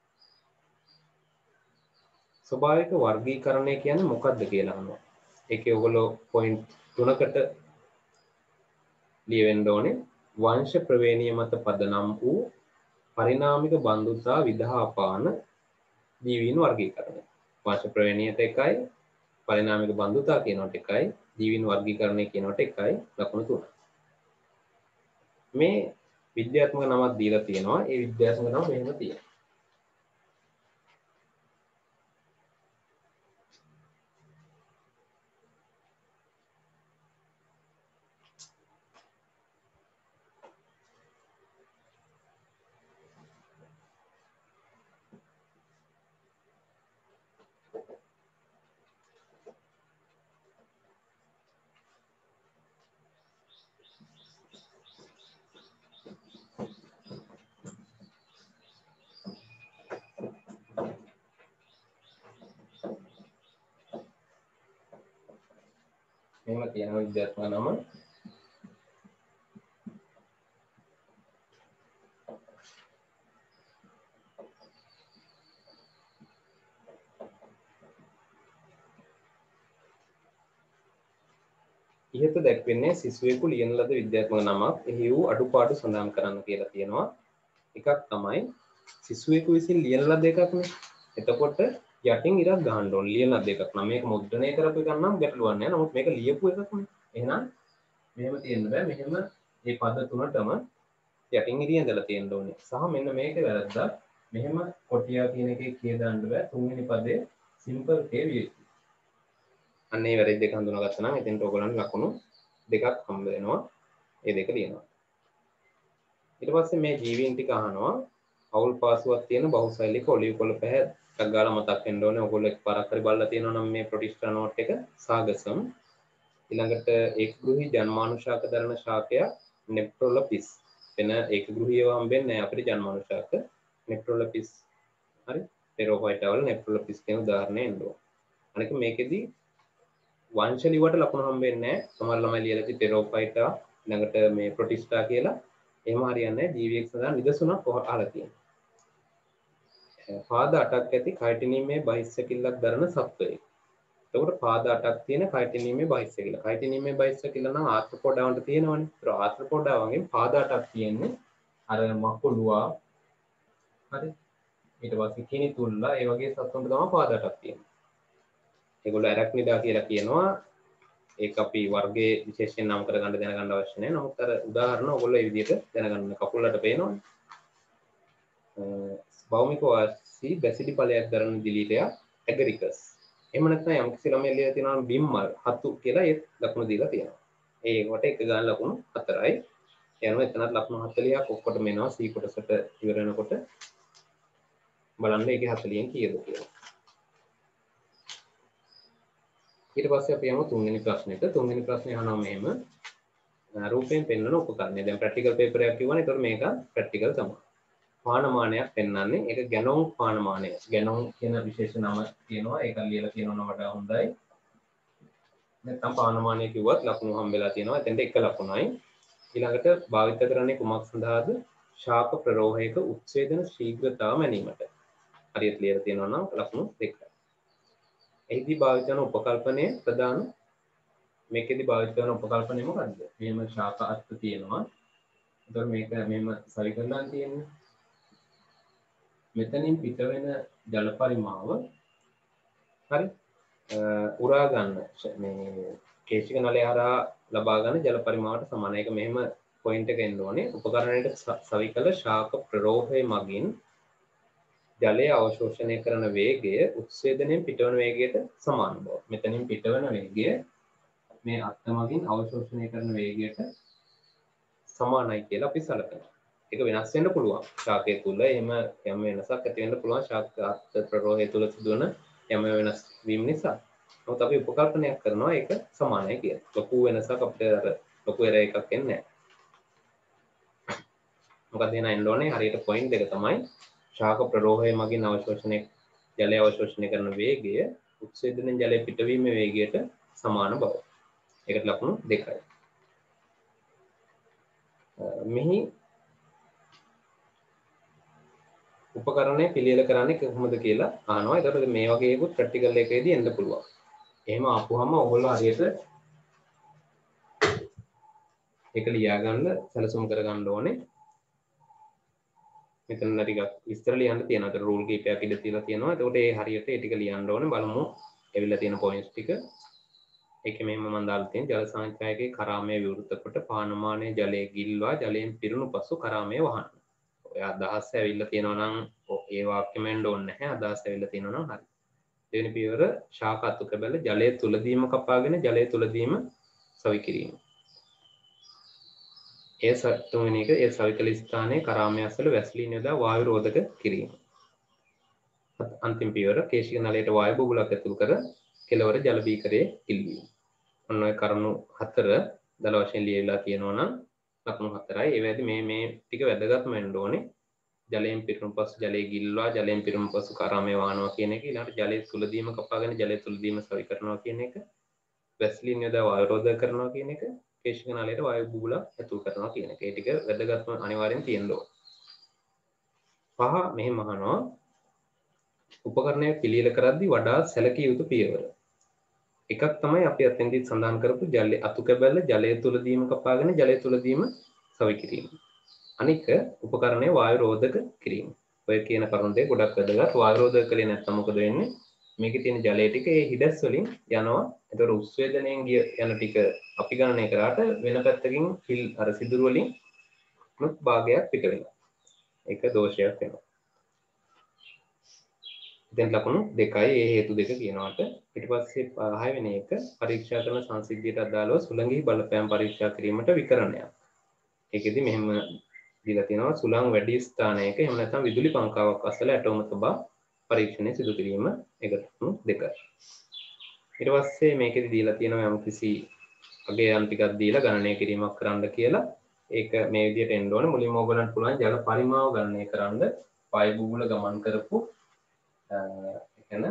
Speaker 1: ස්වභාවික වර්ගීකරණය කියන්නේ මොකක්ද කියලා අහනවා. ඒකේ ඔයගොල්ලෝ පොයින්ට් 3කට ලියවෙන්න ඕනේ. වංශ ප්‍රවේණිය මත පදනම් වූ පරිණාමික බන්ධුතා විදහාපාන ජීවීන් වර්ගීකරණය. වංශ ප්‍රවේණියට 1යි, පරිණාමික බන්ධුතා කියනවට 1යි, ජීවීන් වර්ගීකරණය කියනවට 1යි, ලකුණු 3යි. මේ විද්‍යාත්මක නමක් දීලා තියෙනවා. ඒ විද්‍යාත්මක නම මෙහෙම තියෙනවා. මෙහෙම තියෙනවා විද්‍යාත්මක නම. ඉහත දැක්වෙන්නේ සිසුවෙකු ලියන ලද විද්‍යාත්මක නමක් එහි වූ අඩුපාඩු සඳහන් කරන්න කියලා තියෙනවා. එකක් තමයි සිසුවෙකු විසින් ලියන ලද එකක්නේ. එතකොට යටින් ඉරක් ගහන්න ඕන ලියන ලද එකක් නම් මේක මුද්‍රණය කරපු එකක් නම් ගැටලුවක් නැහැ. නමුත් මේක ලියපු එකක්නේ. එහෙනම් මෙහෙම තියෙන්න බෑ. මෙහෙම මේ පද තුනටම යටින් ඉරිය ඉඳලා තියෙන්න ඕනේ. සහ මෙන්න මේකේ වැරද්දක්. මෙහෙම කොටියා කියන එකේ කිය දාන්න බෑ. තුන්වෙනි පදේ සිම්පල් කේ විය යුතුයි. අන්නේ වැරදි දෙක හඳුනාගත්තා නම් එතෙන්ට ඕගොල්ලන්ට ලකුණු දෙකක් හම්බ වෙනවා. ඒ දෙක ලියනවා. ඊට පස්සේ මේ ජීවීන් ටික අහනවා අවුල් පාසුවක් තියෙන බහුසෛලික ඔලිව් කොළ පැහැ ටක් ගාලා මතක් වෙන්න ඕනේ. ඔයගොල්ලෝ එක්පාරක් හරි බලලා තියෙනවා නම් මේ ප්‍රොටිස්ටා නෝට් එක සාගසම්. ඊළඟට ඒකගෘහී ජන්මානුශාක දරන ශාකය නෙප්‍රොලොපිස්. වෙන ඒකගෘහීව හම්බෙන්නේ නැහැ අපිට ජන්මානුශාක. නෙප්‍රොලොපිස්. හරි. පෙරෝෆයිටා වල නෙප්‍රොලොපිස් කියන උදාහරණය එන්න ඕන. අනික මේකෙදි වංශ ලිව්වට ලකුණු හම්බෙන්නේ නැහැ. සමහර ළමයි ලියලා තියෙ පෙරෝෆයිටා ඊළඟට මේ ප්‍රොටිස්ටා කියලා. එහෙම හරියන්නේ නැහැ. ජීවියෙක් සඳහා නිදසුනක් අහලා තියෙනවා. පාද 8ක් ඇති කයිටිනීමේ බහිස්සකිල්ලක් දරන සත්වයෙක්. එතකොට පාද 8ක් තියෙන කයිටිනීමේ බහිස්සකිල්ල. කයිටිනීමේ බහිස්සකිල්ල නම් ආත්‍රපොඩාවන්ට තියෙනවනේ. ඒතර ආත්‍රපොඩාවන්ගෙන් පාද 8ක් තියෙන්නේ අර මකුළුවා. හරි. ඊට පස්සේ කිනිතුල්ලා ඒ වගේ සත්තුන්ට තමයි පාද 8ක් තියෙන්නේ. ඒගොල්ලෝ ඇරක්නිඩා කියලා කියනවා. ඒක අපි වර්ගයේ විශේෂයෙන් නම් කරගන්න දැනගන්න අවශ්‍ය නැහැ. නමුත් අර උදාහරණ ඔයගොල්ලෝ මේ විදිහට දැනගන්න කකුල් වලට පේනවනේ. භෞමික වාසී බැසිලි ඵලයක් දරන දිලීටයා ඇගරිකස්. එහෙම නැත්නම් යම් කිසි ළමයි ලියලා තියෙනවා බිම්මල් හතු කියලා ඒ ලකුණු දීලා තියෙනවා. ඒකට එක ගාන ලකුණු 4යි. යනවා එතනත් ලකුණු 40ක් ඔක්කොටම එනවා C කොටසට ඉවර වෙනකොට බලන්න ඒකේ 40න් කීයද කියලා. ඊට පස්සේ අපි යමු තුන්වෙනි ප්‍රශ්නෙට. තුන්වෙනි ප්‍රශ්නේ අහනවා මෙහෙම. රූපයෙන් පෙන්වන උපකරණය. දැන් ප්‍රැක්ටිකල් පේපර් එකක් කිව්වනේ. ඒතකොට මේක ප්‍රැක්ටිකල් තමයි. පානමානයක් පෙන්වන්නේ. ඒක ගැනොන් පානමානය. ගැනොන් කියන විශේෂ නම තියෙනවා. ඒක ලියලා තියෙනවම වඩා හොඳයි. නැත්නම් පානමානය කිව්වත් ලකුණු හම්බෙලා තියෙනවා. එතෙන්ට එක ලකුණයි. ඊළඟට භාවිත කරන්නේ කුමක් සඳහාද? ශාක ප්‍රරෝහයක උත්සේදන ශීඝ්‍රතාව මැනීමට. හරියට ලියලා තියෙනවා නම් ලකුණු 2යි. එහිදී භාවිත කරන උපකල්පනය ප්‍රධාන මේකෙදි භාවිත කරන උපකල්පනය මොකද්ද? මෙහෙම ශාක අර්ථ තියෙනවා. එතකොට මේක මෙහෙම සවි කරලා තියෙන්නේ. මෙතනින් පිට වෙන ජල පරිමාව හරි උරා ගන්න මේ කේශික නලය හරහා ලබා ගන්න ජල පරිමාවට සමානයි. ඒක මෙහෙම පොයින්ට් එක එන්න ඕනේ. උපකරණයට සවි කළ ශාක ප්‍රරෝහය මගින් ජලය අවශෝෂණය කරන වේගය උත්සේදනයෙන් පිටවන වේගයට සමාන බව. මෙතනින් පිටවන වේගය මේ අත්ත මගින් අවශෝෂණය කරන වේගයට සමානයි කියලා අපි සැලකනවා. ඒක වෙනස් වෙන්න පුළුවන්. ශාකය තුල එහෙම යම් වෙනසක් ඇති වෙන්න පුළුවන් ශාක අත්ත ප්‍රරෝහය තුල සිදුවන යම් වෙනස් වීම නිසා. නමුත් අපි උපකල්පනයක් කරනවා ඒක සමානයි කියලා. ලොකු වෙනසක් අපිට අර ලොකු එරර් එකක් එන්නේ නැහැ. මොකද එන්න ඕනේ හරියට පොයින්ට් එක තමයි ශාක ප්‍රරෝහය මගින් අවශෝෂණය ජලය අවශෝෂණය කරන වේගය උත්සේදනයෙන් ජලය පිටවීමේ වේගයට සමාන බව. ඒකට ලකුණු 2යි. මෙහි උපකරණය පිළියෙල කරන්නේ කොහොමද කියලා අහනවා. ඒතකොට මේ වගේ එකකුත් ප්‍රැක්ටිකල් එකේදී එන්න පුළුවන්. එහෙම ආපුවම ඔයගොල්ලෝ හරියට ඒක ලියා ගන්න සැලසුම් කරගන්න ඕනේ. මෙතන ටිකක් විස්තර ලියන්න තියෙනවා. ඒතර රූල් කීපයක් ඉඳ තියලා තියෙනවා. ඒතකොට ඒ හරියට ඒ ටික ලියන්න ඕනේ. බලමු එවිලා තියෙන පොයින්ට්ස් ටික. ඒකේ මෙහෙම මම දාලා තියෙන ජල සංචායකයේ කරාමය විවෘත කොට පානමානයේ ජලයේ ගිල්වා ජලයෙන් පිරුණු පසු කරාමය වහන්න. ඔය අදහස් ඇවිල්ලා තියෙනවා නම් ඒ වාක්‍යෙම එන්න ඕනේ නැහැ. අදහස් ඇවිල්ලා තියෙනවා නම් හරි. දෙවෙනි පියවර ශාක අතුක බැල ජලය තුලදීම කපාගෙන ජලය තුලදීම සවි කිරීම. ඒ තුන්වෙනි එක ඒ සවිකල ස්ථානයේ කරාමය අසල වැස්ලින් යොදා වායු රෝධක කිරීම. අන්තිම පියවර කේශික නලයට වායු බුබුලක් ඇතුල් කර කෙළවර ජල බීකරයේ ඉල්ලීම. ඔන්න ඔය කරුණු 4 දල වශයෙන් ලියවිලා තියෙනවා නම් ලකුණු 4යි. ඒ වේදී මේ ටික වැදගත්ම වෙන්න ඕනේ. ජලයෙන් පිරුණු පසු ජලයේ ගිල්වා ජලයෙන් පිරුණු පසු කරාමය වහනවා කියන එක. ඊළඟට ජලයේ තුලදීම කපාගෙන ජලයේ තුලදීම සවි කරනවා කියන එක. වැස්ලින් යොදා වායු රෝධක කරනවා කියන එක, කේශික නාලයට වායු බුබුලක් ඇතුල් කරනවා කියන එක. ඒ ටික වැදගත්ම අනිවාර්යෙන් තියෙන්න ඕන. පහ මෙහෙම අහනවා උපකරණය පිළියෙල කරද්දී වඩා සැලකිය යුතු පියවර. එකක් තමයි අපි අතෙන්දී සඳහන් කරපු ජලය අතු කැබැල්ල ජලය තුලදීම කපාගෙන ජලය තුලදීම සවි කිරීම. අනික උපකරණය වායු රෝධක කිරීම. ඔය කියන කරුණ දෙක ගොඩක් වැදගත්. වායු රෝධක කලේ නැත්නම් මොකද වෙන්නේ? මේකේ තියෙන ජලය ටික ඒ හිඩැස් වලින් යනවා. ඒතර උස්වේදනයෙන් ගිය යන ටික අපි ගණනය කරාට වෙන පැත්තකින් ෆිල් අර සිදුරු වලින් මුත් භාගයක් පිට වෙනවා. ඒක දෝෂයක් වෙනවා. දැන් ලකුණු දෙකයි ඒ හේතු දෙක කියනවාට ඊට පස්සේ 6 වෙනි එක පරීක්ෂා කරන සංසිද්ධියට අදාළව සුළඟෙහි බලපෑම් පරීක්ෂා කිරීමට විකරණයක්. ඒකෙදි මෙහෙම දීලා තියෙනවා සුළං වැඩි ස්ථානයක එහෙම නැත්නම් විදුලි පංකාවක් අසල ඇටෝම තබා පරීක්ෂණය සිදු කිරීම. ඒකට ලකුණු දෙකයි. ඊට පස්සේ මේකෙදි දීලා තියෙනවා යම්කිසි අගයන් ටිකක් දීලා ගණනය කිරීමක් කරන්න කියලා. ඒක මේ විදිහට එන්න ඕනේ. මුලින්ම ඔයගලන්ට පුළුවන් ජල පරිමාව ගණනය කරන්න වායු බුබුල ගමන් කරපු එතන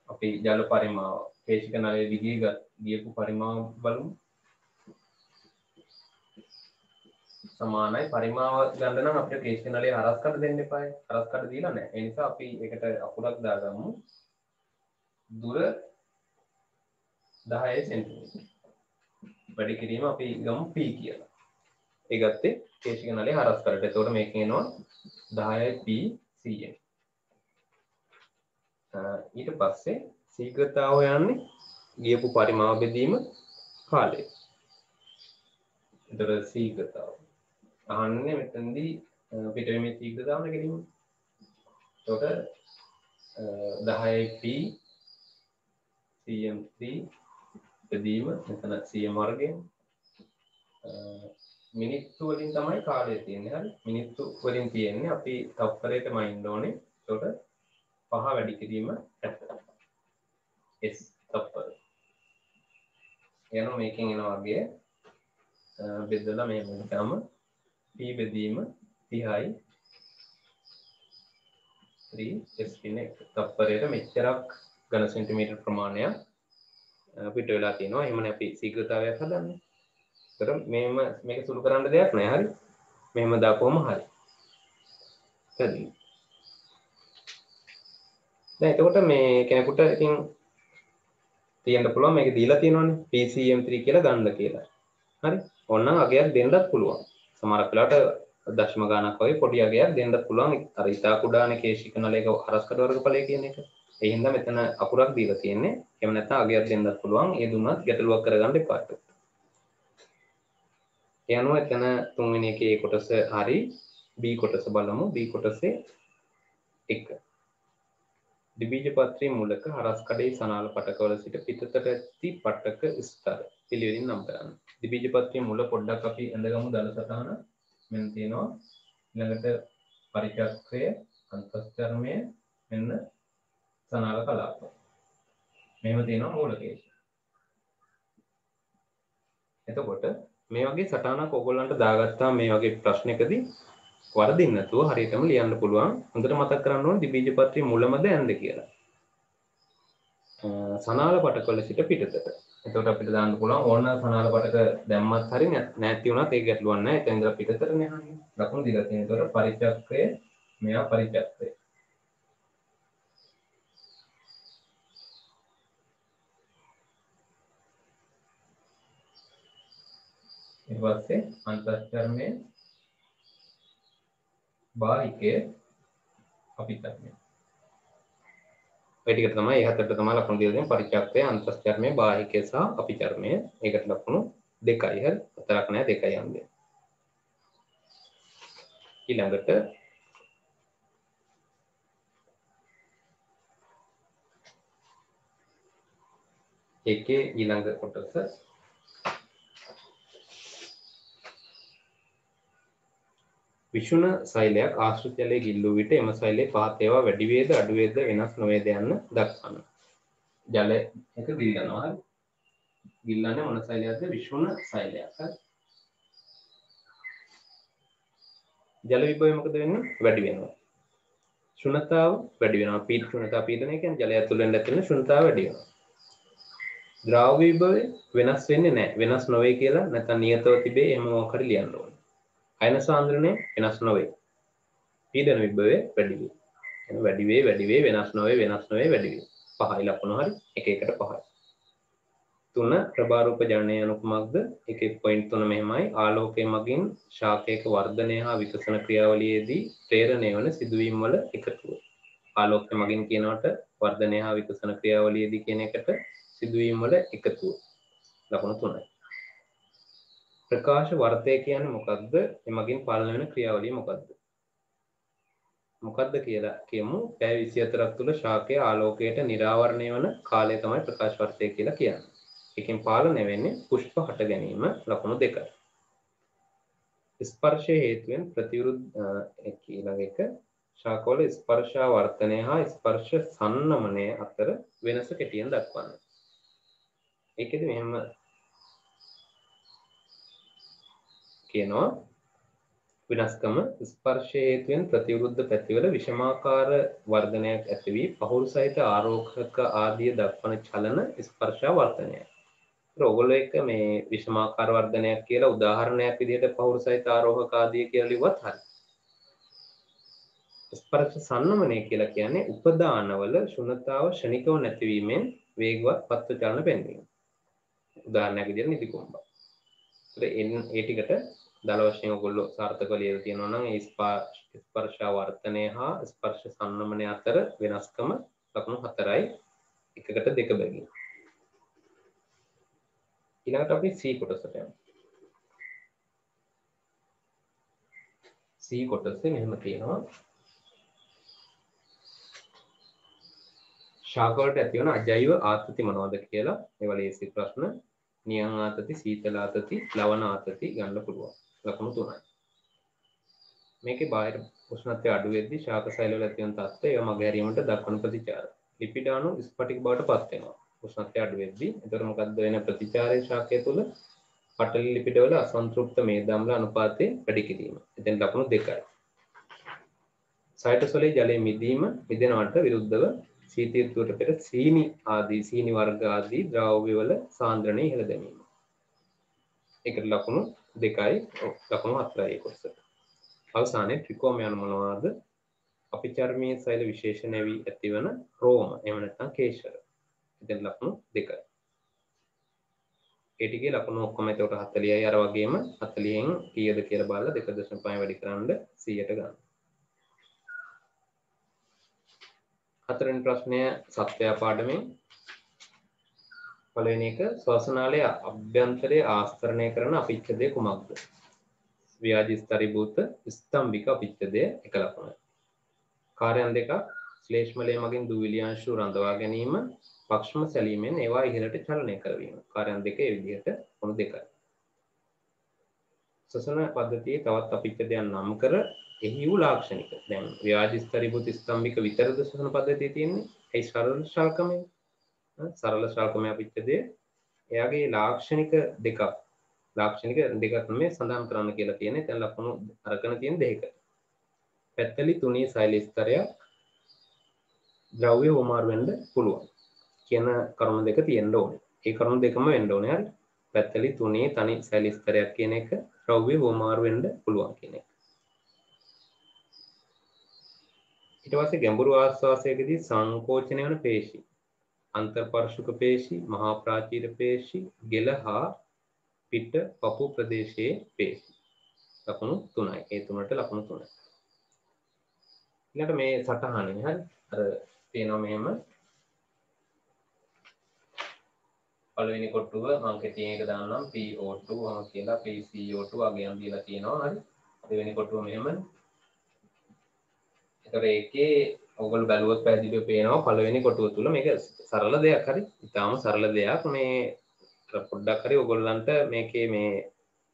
Speaker 1: අපි ජල පරිමාව කේශික නලයේ දිගේ ගියපු පරිමාව බලමු. සමානයි පරිමාව ගන්න නම් අපිට කේශික නලයේ හරස් කඩ දෙන්න එපායි. හරස් කඩ දීලා නැහැ. ඒ නිසා අපි ඒකට අකුරක් දාගමු. දුර 10 සෙන්ටිමීටර. වැඩි කිරීම අපි ගමු p කියලා. ඒ ගත්තේ කේශික නලයේ හරස් කඩට. එතකොට මේකේ එනවා 10 p cm. ඊට පස්සේ ශීඝ්‍රතාව යන්නේ ගියපු පරිමාව බෙදීම කාලය. ඒතර ශීඝ්‍රතාව අහන්නේ මෙතනදී පිටවෙමේ ශීඝ්‍රතාව නැගෙනීම. එතකොට 10p cm3 බෙදීම මෙතන cm වර්ගයෙන් මිනිත්තු වලින් තමයි කාලය තියෙන්නේ. හරි මිනිත්තු වලින් තියෙන්නේ අපි තප්පරයකම ඉන්න ඕනේ. එතකොට 5 වැඩි කිරීම 70 s තප්පර. එනවා මේකෙන් එනවා වගේ බෙදලා මේ මොකටම p බෙදීම 30යි 3 s කියන තප්පරයට මෙච්චරක් ඝන සෙන්ටිමීටර ප්‍රමාණයක් පිට වෙලා තියෙනවා. එහෙමනේ අපි ශීඝ්‍රතාවයක් හදන්නේ. ඒතර මේක සුළු කරන්න දෙයක් නෑ. හරි මෙහෙම දාපුවම හරි. හරි. දැන් එතකොට මේ කෙනෙකුට ඉතින් තියන්න පුළුවන් මේක දීලා තියෙනවානේ PCM3 කියලා ගන්න කියලා. හරි. ඕනනම් අගයක් දෙන්නත් පුළුවන්. සමහර වෙලාවට දශම ගානක් වගේ පොඩි අගයක් දෙන්නත් පුළුවන්. අර ඉතා කුඩානේ කේශික නලයක හරස්කඩ වර්ගඵලය කියන එක. ඒ හින්දා මෙතන අකුරක් දීලා තියෙන්නේ. එහෙම නැත්නම් අගයක් දෙන්නත් පුළුවන්. ඒ දුන්නත් ගැටලුවක් කරගන්න එපා. ඒ අනුව එතන තුන්වෙනි එකේ කොටස හරි B කොටස බලමු. B කොටසේ 1 ද්විබීජපත්‍රයේ මුලක හරස් කඩේ සනාල පටකවල සිට පිටතට ඇති පටක ස්තර පිළිවෙලින් නම් කරන්න. ද්විබීජපත්‍රයේ මුල පොඩ්ඩක් අපි ඇඳගමු දල සටහන. මෙන්න තියෙනවා ඊළඟට පරිචක්‍රය, අන්තස්චර්මය, මෙන්න සනාල කලාප. මෙහෙම තියෙනවා මූලකේශ. එතකොට මේ වගේ සටහනක් ඔයගොල්ලන්ට දාගත්තා මේ වගේ ප්‍රශ්නයකදී වරදින්න නැතුව හරියටම ලියන්න පුළුවන්. හොඳට මතක් කරගන්න ඕනේ ද්විබීජපත්‍රයේ මුලමද ඇඳ කියලා. සනාල පටකවල සිට පිටතට. එතකොට අපිට දාන්න පුළුවන් ඕන සනාල පටක දැම්මත් හරි නැති වුණත් ඒක ගැටලුවක් නැහැ. එතන ඉඳලා පිටතටනේ යන්නේ. ලකුණු දීලා තියෙන. එතකොට පරිචක්‍රය මෙයා පරිචක්‍රය. ඊට පස්සේ අන්තස්චර්මයේ බාහිකය අපිටර්මය. ඔය ටික තමයි එහතට තමයි ලකුණු දීලා තියෙන්නේ පරිචක්‍රය, අන්තස්චර්මය, බාහිකය සහ අපිචර්මය. ඒකට ලකුණු 2යි. හරි. 4ක් නෑ 2යි යන්නේ. ඊළඟට එකේ ඊළඟ කොටස විෂුණ සෛලයක් ආශ්‍රිත ජලයේ ගිල්ලූ විට එම සෛලයේ පහත් ඒවා වැඩි වේද අඩු වේද වෙනස් නොවේද යන්න දක්වන්න. ජල එක ගිල්ලනවා. ගිල්ලන්නේ මොන සෛලයක්ද? විෂුණ සෛලයක්. හරි. ජල විභවය මොකද වෙන්නේ? වැඩි වෙනවා. ශුණතාව වැඩි වෙනවා. ශුණතා පීඩනය කියන්නේ ජලය ඇතුළෙන් ඇති වෙන ශුණතාව වැඩි වෙනවා. ද්‍රාව්‍ය විභවය වෙනස් වෙන්නේ නැහැ. වෙනස් නොවේ කියලා නැත්නම් නියතව තිබේ එහෙම මොකක් හරි ලියන්න ඕනේ. අයන සාන්ද්‍රණය වෙනස් නොවේ. පීඩන විභවය වැඩි වේ. එන වැඩි වේ වෙනස් නොවේ වැඩි වේ. 5යි ලකුණු හරි එක එකට 5යි. 3 ප්‍රභාරූප ජනනය යනු කුමක්ද? 1.3 මෙහෙමයි. ආලෝකය මගින් ශාකයක වර්ධනය හා විකසන ක්‍රියාවලියේදී ප්‍රේරණය වන සිදුවීම් වල එකතුව. ආලෝකය මගින් කියනවට වර්ධනය හා විකසන ක්‍රියාවලියේදී කියන එකට සිදුවීම් වල එකතුව. ලකුණු 3යි. ප්‍රකාශ වර්තය කියන්නේ මොකක්ද? එමගින් පාලනය වෙන ක්‍රියාවලිය මොකක්ද? මොකක්ද කියලා කියමු. පැය 24ක් තුල ශාකය ආලෝකයට නිරාවරණය වන කාලය තමයි ප්‍රකාශ වර්තය කියලා කියන්නේ. එකෙන් පාලනය වෙන්නේ පුෂ්ප හට ගැනීම. ලකුණු 2යි. ස්පර්ශය හේතුවෙන් ප්‍රතිවිරුද්ධ ඊළඟ එක ශාකවල ස්පර්ශාවර්තනය හා ස්පර්ශ සන්නමනය අතර වෙනස කෙටියෙන් දක්වන්න. ඒකෙදි මෙහෙම කියනවා විනාශකම ස්පර්ශ හේතුවෙන් ප්‍රතිවිරුද්ධ පැතිවල විෂමාකාර වර්ධනයක් ඇති වී පහුරු සහිත ආරෝහක ආදිය දක්වන චලන ස්පර්ශාවර්තනයයි. ඔයගොල්ලෝ එක මේ විෂමාකාර වර්ධනයක් කියලා උදාහරණයක් විදිහට පහුරු සහිත ආරෝහක ආදිය කියලා ලිව්වත් හරි. ස්පර්ශ සන්නමනය කියලා කියන්නේ උපදානවල ශුන්‍යතාව ශනිකව නැතිවීමෙන් වේගවත් පත්ව චලන පෙන්වීම. උදාහරණයක් විදිහට නිදි කුඹා. ඒ ටිකට දල වශයෙන් ඔයගොල්ලෝ සාර්ථකව ලියලා තියෙනවා නම් ඒ ස්පර්ශාවර්තනය හා ස්පර්ශ සන්නමනය අතර වෙනස්කම ලකුණු 4යි එකකට 2 බැගින්. ඊළඟට අපි C කොටසට යමු. C කොටසේ මෙහෙම තියෙනවා. ශාකවලට ඇතිවන අජෛව ආතති මොනවද කියලා ඒවල ඒසි ප්‍රශ්න නියං ආතති සීතල ආතති ලවණ ආතති ගන්න පුළුවන්. ලකුණු 3යි. මේකේ බාහිර උෂ්ණත්වය අඩු වෙද්දී ශාක සෛල වල ඇතිවන තත්ත්වය ඒව මගහැරීමට දක්වන ප්‍රතිචාර. ලිපිඩ අණු ස්ෆටික බවට පත් වෙනවා. උෂ්ණත්වය අඩු වෙද්දී. එතකොට මොකද්ද වෙන ප්‍රතිචාරය ශාකය තුළ? පටල ලිපිඩ වල අසන්තෘප්ත මේද අම්ල අනුපාතය වැඩි කිරීම. එතෙන් ලකුණු 2යි. සයිටෝසෝලේ ජලයේ මිදෙනවට විරුද්ධව සීතීත්වයට පෙර සීනි වර්ග ආදී ද්‍රව්‍ය වල සාන්ද්‍රණය ඉහළ දැමීම. ඒකට ලකුණු 2යි ලකුණු 4යි කොටසට. අවසානයේ ට්‍රිකෝම යන මොනවාද? අපිචර්මීය සෛල විශේෂණය වී ඇතිවන රෝම එහෙම නැත්නම් කේශර. එතෙන් ලකුණු 2යි. ඒ ටිකේ ලකුණු ඔක්කොම එතකොට 40යි අර වගේම 40න් කීයද කියලා බලලා 2.5 වැඩි කරන්න 100ට ගන්න. හතරවෙනි ප්‍රශ්නය සත්වයා පාඩමෙන් පළවෙනි එක ශ්වාසනාලයේ අභ්‍යන්තරයේ ආස්තරණය කරන අපිච්ඡදය කුමක්ද? ව්‍යාජ ස්තරීභූත ස්තම්භික අපිච්ඡදය 1 ලකුණයි. කාර්යයන් දෙකක් ශ්ලේෂ්මලයේ මගින් දූවිලි අංශු රඳවා ගැනීම පක්ෂම සැලීමෙන් ඒවා ඉහළට චලනය කරවීම. කාර්යයන් දෙක ඒ විදිහට මොන දෙකයි. ශ්වසන පද්ධතියේ තවත් අපිච්ඡදයන් නම් කර එහි වූ ලාක්ෂණික. දැන් ව්‍යාජ ස්තරීභූත ස්තම්භික විතරද ශ්වසන පද්ධතියේ තියෙන්නේ? ඒ සරල ශල්කමයි. සරල ශල්කමය අපිච්ඡදය එයාගේ ලාක්ෂණික දෙකක් මේ සඳහන් කරන්න කියලා තියෙන්නේ. දැන් ලකුණු අරගෙන තියෙන දෙක. පැත්තලි තුනී සෛල ස්තරයක් ද්‍රව්‍ය හෝමාරු වෙන්න පුළුවන් කියන කරුණු දෙක තියෙන්න ඕනේ. ඒ කරුණු දෙකම වෙන්න ඕනේ. හරි. පැත්තලි තුනී තනි සෛල ස්තරයක් කියන එක ද්‍රව්‍ය හෝමාරු වෙන්න පුළුවන් කියන එක. ඊට පස්සේ ගැඹුරු ආශ්වාසයකදී සංකෝචනය වන පේශි අන්තර්පර්ශුක පේශි, මහා ප්‍රාචීර පේශි, ගෙල හා පිට පපු ප්‍රදේශයේ පේශි. ලකුණු 3යි. ඒ තුනට ලකුණු 3යි. ඊළඟට මේ සටහනේ හරි අර තියෙනවා මෙහෙම පළවෙනි කොටුව මම කෙටියෙන් එක දාන්නම් PO2 කියලා PCO2 වගේම දීලා තියෙනවා. හරි. දෙවෙනි කොටුව මෙහෙම. ඒතර ඒකේ ඔයගොල්ලෝ බැලුවොත් පැහැදිලිව පේනවා පළවෙනි කොටුව තුල මේක සරල දෙයක්. හරි. ඉතාලම සරල දෙයක්. මේ පොඩ්ඩක් හරි ඔයගොල්ලන්ට මේකේ මේ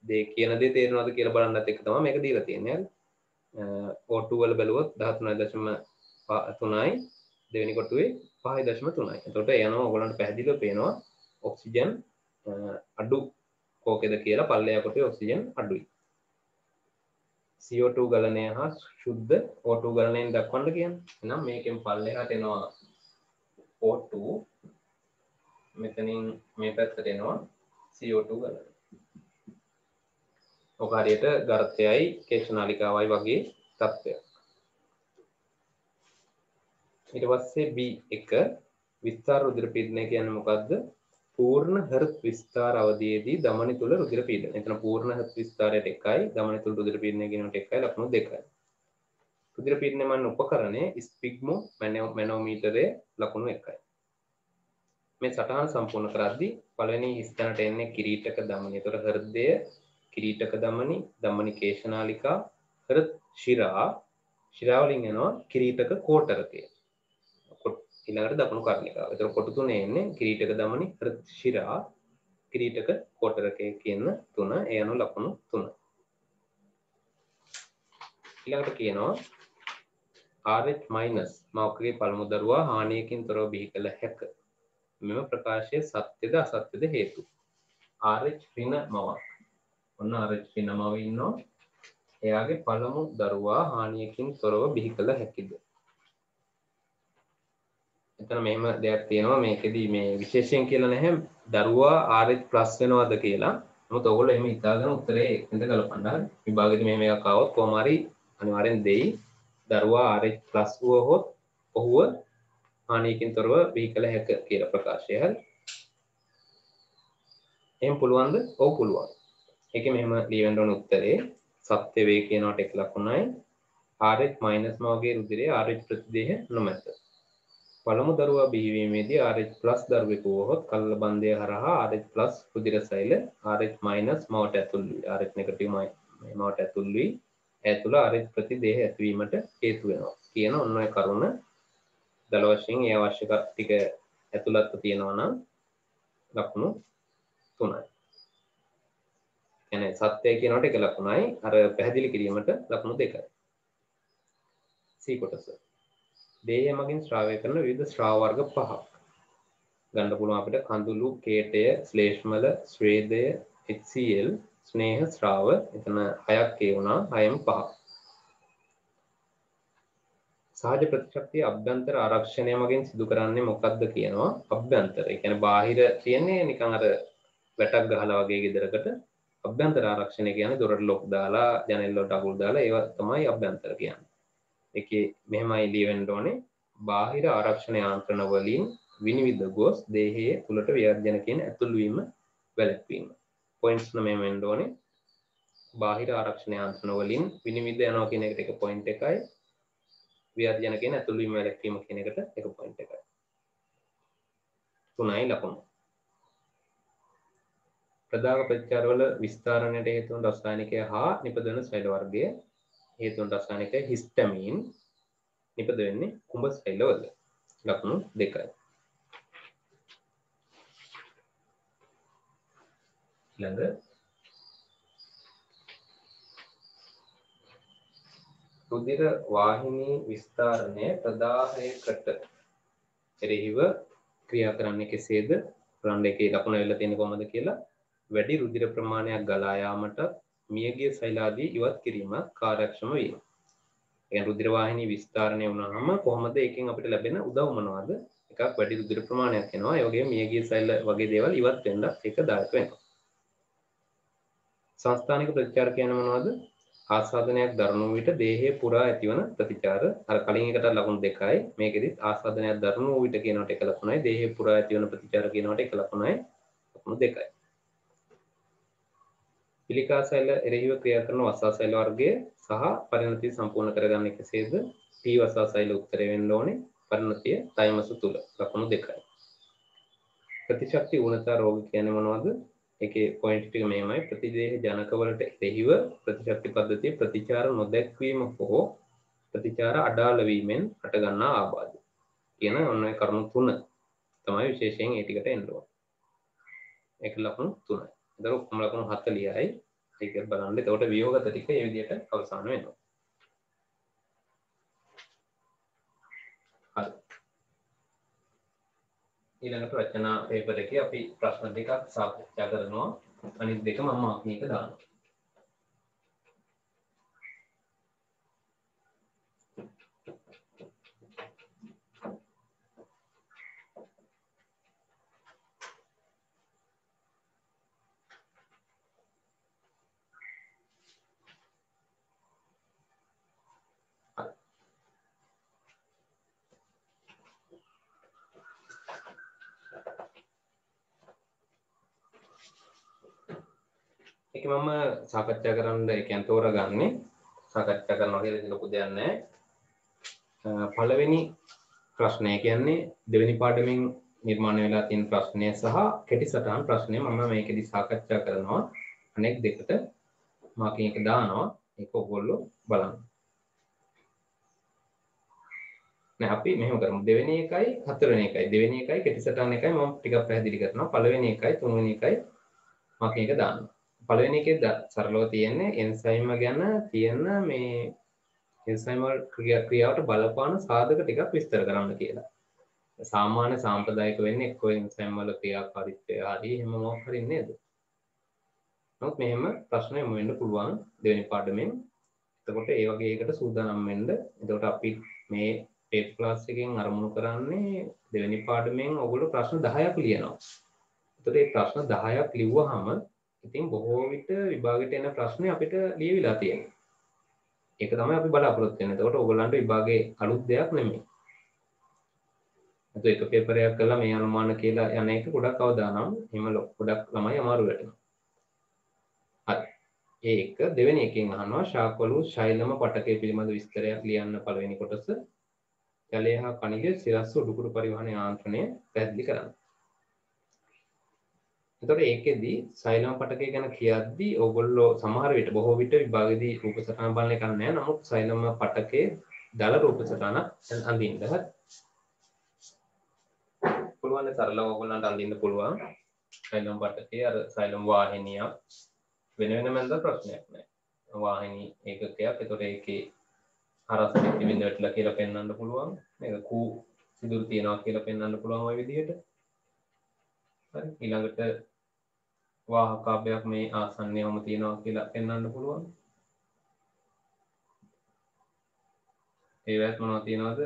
Speaker 1: දේ කියන දේ තේරෙනවද කියලා බලන්නත් එක තමයි මේක දීලා තියෙන්නේ. O2 වල බැලුවොත් 13.3යි දෙවෙනි කොටුවේ 5.3යි. එතකොට යනවා ඔයගොල්ලන්ට පැහැදිලිව පේනවා ඔක්සිජන් අඩු කෝකේද කියලා පල්ලෙහා කොටුවේ ඔක්සිජන් අඩුයි. CO2 ගලණය හා ශුද්ධ O2 ගලණයෙන් දක්වන්න කියන්නේ. එහෙනම් මේකෙන් පල්ලෙහාට එනවා O2 මෙතනින් මේ පැත්තට එනවා CO2 ගලන. ඔක හරියට ගර්තයයි කේශනාලිකාවයි වගේ තත්ත්වයක්. ඊට පස්සේ B1 විස්තර රුධිර පීඩනය කියන්නේ මොකද්ද? පූර්ණ හෘත් විස්තර අවධියේදී ධමනි තුල රුධිර පීඩනය. එතන පූර්ණ හෘත් විස්තරයට 1යි ධමනි තුල රුධිර පීඩනය කියනට 1යි ලකුණු 2යි. රුධිර පීඩනය මන්න උපකරණයේ ස්පිග්මෝ මැනෝමීටරයේ ලකුණු 1යි. මේ සටහන සම්පූර්ණ කරද්දී පළවෙනි ස්ථානට එන්නේ කිරීටක ධමනි. ඒතර හෘදය, කිරීටක ධමනි, ධමනි කේශනාලිකා, හෘත් ශිරා, ශිරා වලින් යනවා කිරීටක කෝටරකය. ඊළඟට දකුණු කර්ණිකාව. ඒතර කොටු තුනේ එන්නේ කිරීටක ධමනි, හෘත් ශිරා, කිරීටක කෝටරකය කියන තුන. ඒ අනුව ලකුණු 3. ඊළඟට කියනවා RH- මවකගේ පළමු දරුවා හානියකින් තොරව බිහි කළ හැක. මෙම ප්‍රකාශය සත්‍යද අසත්‍යද හේතු. RH ඍණ මවක්. ඔන්න RH ඍණ මව ඉන්නවා. එයාගේ පළමු දරුවා හානියකින් තොරව බිහි කළ හැකිද? එතන මෙහෙම දෙයක් තියෙනවා මේකෙදි මේ විශේෂයෙන් කියලා නැහැ දරුවා RH+ වෙනවද කියලා. නමුත් ඔයගොල්ලෝ එහෙම හිතාගෙන උත්තරේ එක්කෙන්ද ගලපන්න හරි. විභාගෙදි මෙහෙම එකක් ආවොත් කොහොම හරි අනිවාර්යෙන් දෙයි. දරුවා RH+ වුවහොත් ඔහුව හානියකින් තොරව බිහි කළ හැක කියලා ප්‍රකාශය. හරි. එහෙම පුළුවන්ද? ඔව් පුළුවන්. ඒකේ මෙහෙම ලියවන්න ඕන උත්තරේ සත්‍ය වේ කියනවට 1 ලකුණයි. RH- මවගේ රුධිරයේ RH ප්‍රතිදේහ නොමැත. පළමු දරුවා බිහිවීමේදී RH+ දරුවෙකු වුවහොත් කලල බන්ධය හරහා RH+ රුධිර සෛල RH- මවට ඇතුල් වී RH- මවට ඇතුල් වී ඒ තුළ RH ප්‍රතිදේහ ඇතිවීමට හේතු වෙනවා කියන ඔන්න ඔය කරුණ දල වශයෙන් ඒ අවශ්‍ය ටික ඇතුළත්ව තියෙනවා නම් ලකුණු 3යි. කියන්නේ සත්‍යය කියනකොට 1 ලකුණයි අර පැහැදිලි කිරීමට ලකුණු 2යි. C කොටස. දේහය මගින් ශ්‍රාවය කරන විවිධ ශ්‍රාව වර්ග 5ක් ගන්න පුළුවන් අපිට කඳුළු, කේටය, ශ්ලේෂ්මල, ස්වේදය, HCl, ස්නේහ ශ්‍රාව. එතන 6ක් කියුණා, 6න් 5ක්. සහජ ප්‍රතිශක්තිය අභ්‍යන්තර ආරක්ෂණය මගින් සිදු කරන්නේ මොකක්ද කියනවා. අභ්‍යන්තර. ඒ කියන්නේ බාහිර තියෙන්නේ නිකන් අර වැටක් ගහලා වගේ ගෙදරකට. අභ්‍යන්තර ආරක්ෂණය කියන්නේ දොරට ලොක් දාලා, ජනෙල් වලට අකුල් දාලා ඒවා තමයි අභ්‍යන්තර කියන්නේ. ඒකේ මෙහෙමයි ලියවෙන්න ඕනේ. බාහිර ආරක්ෂණ යාන්ත්‍රණ වලින් විනිවිද ගොස් දේහයේ තුලට ව්‍යර්ජන කියන ඇතුල් වීම වැළැක්වීම. පොයින්ට්ස් 9 වෙන්න ඕනේ. බාහිර ආරක්ෂණ යාන්ත්‍රණ වලින් විනිවිද යනවා කියන එකට 1 පොයින්ට් එකයි. ව්‍යර්ජන කියන ඇතුල් වීම වැළැක්වීම කියන එකට 1 පොයින්ට් එකයි. 3යි ලකුණු. ප්‍රදාහ ප්‍රතිචාරවල විස්තරණයට හේතු වන රසායනිකය හා නිපදවන සෛල වර්ගය හේතු වන රසායනිකය හිස්ටමින් නිපද වෙන්නේ කුඹ සෛලවල. ලකුණු 2යි. ඊළඟ රුධිර වාහිනී විස්තරණය ප්‍රදාහයකට එරෙහිව ක්‍රියා කරන්නේ කෙසේද? බලන්න එකේ ලකුණ වෙලා තියෙන්නේ කොහොමද කියලා. වැඩි රුධිර ප්‍රමාණයක් ගලා යාමට මියගිය සෛල ආදී ඉවත් කිරීම කාර්යක්ෂම වීම. ඒ රුධිර වාහිනී විස්තරණය වුණාම කොහොමද ඒකෙන් අපිට ලැබෙන උදව් මොනවද? එකක් වැඩි රුධිර ප්‍රමාණයක් එනවා. ඒ වගේම මියගිය සෛල වගේ දේවල් ඉවත් වෙන්න ඒක දායක වෙනවා. සංස්ථානික ප්‍රතිචාර කියන්නේ මොනවද? ආස්වාදනයක් දරනු විට දේහයේ පුරා ඇතිවන ප්‍රතිචාර. අර කලින් එකට ලකුණු 2යි. මේකෙදිත් ආස්වාදනයක් දරනු විට කියනවට 1 ලකුණයි. දේහයේ පුරා ඇතිවන ප්‍රතිචාර කියනවට 1 ලකුණයි. ලකුණු 2යි. පිළිකා සෛල එරෙහිව ක්‍රියා කරන වසා සෛල වර්ගය සහ පරිණතිය සම්පූර්ණ කරගන්නේ කෙසේද? T වසා සෛල උත්තරේ වෙන්න ඕනේ. පරිණතිය තයිමස තුල. ලකුණු 2යි. ප්‍රතිශක්ති ඌනතා රෝග කියන්නේ මොනවද? ඒකේ පොයින්ට් ටික මෙහෙමයි. ප්‍රතිදේහ ජනකවලට එරෙහිව ප්‍රතිශක්ති පද්ධතිය ප්‍රතිචාර නොදැක්වීම හෝ ප්‍රතිචාර අඩාල වීමෙන් හටගන්නා ආබාධ කියන ඔන්න ඔය කරුණු 3 තමයි විශේෂයෙන් ඒ ටිකට එන්න ඕන. ඒක ලකුණු 3යි. ඒතර ඔක්කොම ලකුණු 40යි. ඒක බලන්න. එතකොට වියෝගත ටික මේ විදිහට අවසන් වෙනවා. හරි. ඊළඟට රචනා පේපර් එකේ අපි ප්‍රශ්න දෙකක් සාකච්ඡා කරනවා. අනිත් දෙක මම මාක්නියක දානවා. මේක මම සාකච්ඡා කරන්න ඒ කියන්නේ තෝරගන්නේ සාකච්ඡා කරනවා කියලා ඉතින් ලොකු දෙයක් නැහැ. පළවෙනි ප්‍රශ්නය කියන්නේ දෙවෙනි පාඩමෙන් නිර්මාණය වෙලා තියෙන ප්‍රශ්නය සහ කෙටි සටහන් ප්‍රශ්නය මම මේකෙදි සාකච්ඡා කරනවා. අනෙක් දෙකට මාකින් එක දානවා. ඒක ඔයගොල්ලෝ බලන්න. නෑ අපි මෙහෙම කරමු. දෙවෙනි එකයි හතරවෙනි එකයි. දෙවෙනි එකයි කෙටි සටහන් එකයි මම ටිකක් පැහැදිලි කරනවා. පළවෙනි එකයි තුන්වෙනි එකයි මාකින් එක දානවා. පළවෙනි එකේ සරලව තියෙන්නේ එන්සයිම ගැන තියෙන මේ එන්සයිම ක්‍රියාවට බලපාන සාධක ටිකක් විස්තර කරන්න කියලා. සාමාන්‍ය සාම්ප්‍රදායික වෙන්නේ එක්කෝ එන්සයිම් වල ක්‍රියාකාරීත්වය හරි එහෙම මොකක් හරි නේද? නමුත් මෙහෙම ප්‍රශ්න යොමු වෙන්න පුළුවන් දෙවෙනි පාඩමෙන්. එතකොට ඒ වගේ එකකට සූදානම් වෙන්න. එතකොට අපි මේ ටෙස්ට් ක්ලාස් එකෙන් අරමුණු කරන්නේ දෙවෙනි පාඩමෙන් ඔයගොල්ලෝ ප්‍රශ්න 10ක් ලියනවා. එතකොට මේ ප්‍රශ්න 10ක් ලිව්වහම ඉතින් බොහෝ විට විභාගෙට එන ප්‍රශ්නේ අපිට ලියවිලා තියෙනවා. ඒක තමයි අපි බලාපොරොත්තු වෙන්නේ. එතකොට ඔයගොල්ලන්ට විභාගයේ අලුත් දෙයක් නෙමෙයි. ඒක එක පේපරයක් කරලා මේ අනුමාන කියලා යන එක ගොඩක් අවදානම්. එහෙම ගොඩක් ළමයි අමාරු වෙනවා. හරි. ඒක දෙවෙනි එකෙන් අහනවා ශාකවලු ශෛලම පටකය පිළිබඳ විස්තරයක් ලියන්න පළවෙනි කොටස. ජලය හා කණිජ සිරස්ස උඩුකුරු පරිවහන යාන්ත්‍රණය පැහැදිලි කරන්න. එතකොට ඒකෙදි සෛලම පටකය ගැන කියද්දී ඕගොල්ලෝ සමහර විට බොහෝ විට විභාගෙදී රූප සටහන බලන එක නැහැ. නමුත් සෛලම පටකයේ දල රූප සටහන අඳින්න හරි. පුළුවන් සරලව ඕගොල්ලන්ට අඳින්න පුළුවන්. සෛලම පටකයේ අර සෛලම වාහිනිය වෙන වෙනම අඳ ප්‍රශ්නයක් නැහැ. වාහිනී ඒකකයක්. එතකොට ඒකේ හරස් පිළිබිඳවටලා කියලා පෙන්වන්න පුළුවන්. මේක කූ සිදුරු තියනවා කියලා පෙන්වන්න පුළුවන් ওই විදිහට. හරි. ඊළඟට වාහකාභයක් මේ ආසන්නයේම තියනවා කියලා පෙන්වන්න පුළුවන්. ඒවත් මොනවද තියනවද?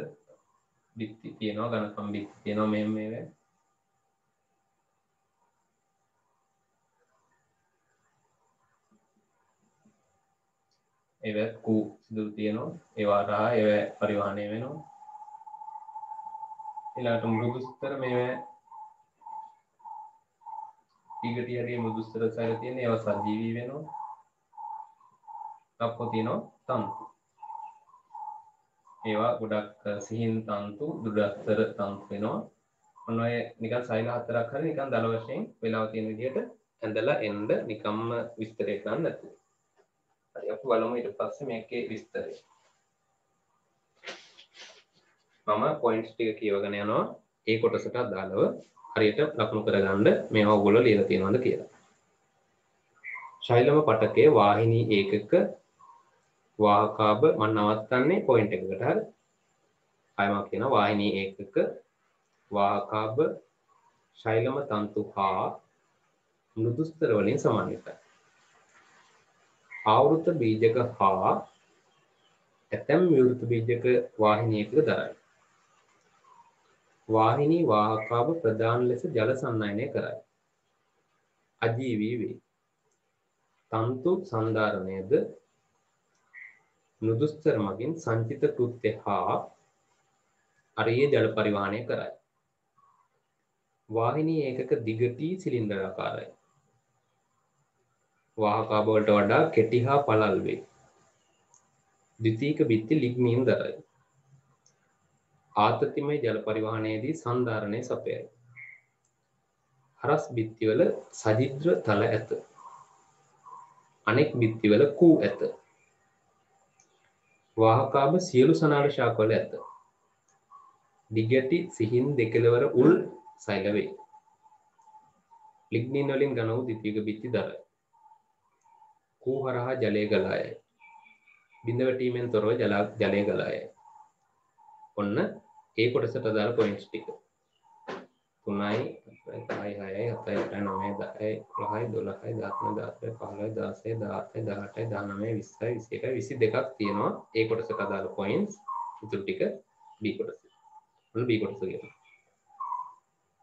Speaker 1: බිත්ති තියනවා, ඝනකම් බිත්ති තියනවා මෙහෙම මේවා. ඒවත් කූ සිදුරු තියනවා. ඒවා රහ ඒවා පරිවහණය වෙනවා. ඊළඟට මෘදුස්තර මේවා ඊගටි හරිය මෘදුස්තර සැර තියෙන ඒවා සජීවී වෙනවා. තප්පෝ තියෙනවා තන්තු. ඒවා ගොඩක් සිහින් තන්තු, දුරස්තර තන්තු වෙනවා. ඔන්න ඔය නිකන් සෛල හතරක් හරි නිකන් දල වශයෙන් වෙලාව තියෙන විදිහට ඇඳලා එන්න නිකම්ම විස්තරය කරන්න නැතුව. හරි අපි බලමු ඊට පස්සේ මේකේ විස්තරය. මම පොයින්ට්ස් ටික කියවගෙන යනවා. ඒ කොටසට අදාළව හරියට ලකුණු කරගන්න මේවා ඔයගොල්ලෝ ලියලා තියෙනවද කියලා. ශෛලම පටකයේ වාහිනී ඒකක වාහකාභ මම නවත්තන්නේ පොයින්ට් එකකට හරි. ආයම කියනවා වාහිනී ඒකක වාහකාභ ශෛලම තන්තු හා මෘදුස්තර වලින් සමන්විතයි. ආවෘත බීජක හා ඇතැම් විවෘත බීජක වාහිනී එකක දරයි. වාහිනී වාහකාභ ප්‍රධාන ලෙස ජල සන්නයනය කරයි. අජීවී වේ. තන්තු සන්ධාරණයද මෘදුස්තර මගින් සංචිත කෘත්‍ය හා අරිය ජල පරිවාහනය කරයි. වාහිනී ඒකක දිගටී සිලින්ඩරාකාරයි. වාහකාභ වලට වඩා කෙටි හා පළල් වේ. ද්විතීක බිත්ති ලිග්නීන් දරයි. ආතතිමය ජල පරිවහනයේදී සන්ධාරණය සපයයි. හරස් බිත්තිවල සජිද්‍ර තල ඇත. අනෙක් බිත්තිවල කූ ඇත. වාහකාභ සියලු සනාල ශාකවල ඇත. දිගටි සිහින් දෙකලවර උල් සෛල වේ. ලිග්නින් වලින් ඝන වූ ද්විතීක බිත්ති දරයි. කූ හරහා ජලය ගලා යයි. බිඳ වැටීමෙන් තොරව ජලය ගලා යයි. ඔන්න ඒ කොටසට අදාළ පොයින්ට්ස් ටික 3යි 5යි 6යි 7යි 8යි 9යි 10යි 11යි 12යි 13යි 15යි 16යි 17යි 18යි 19යි 20යි 21යි 22ක් තියෙනවා ඒ කොටසට අදාළ පොයින්ට්ස් ඉතුරු ටික B කොටස. ඔන්න B කොටස කියනවා.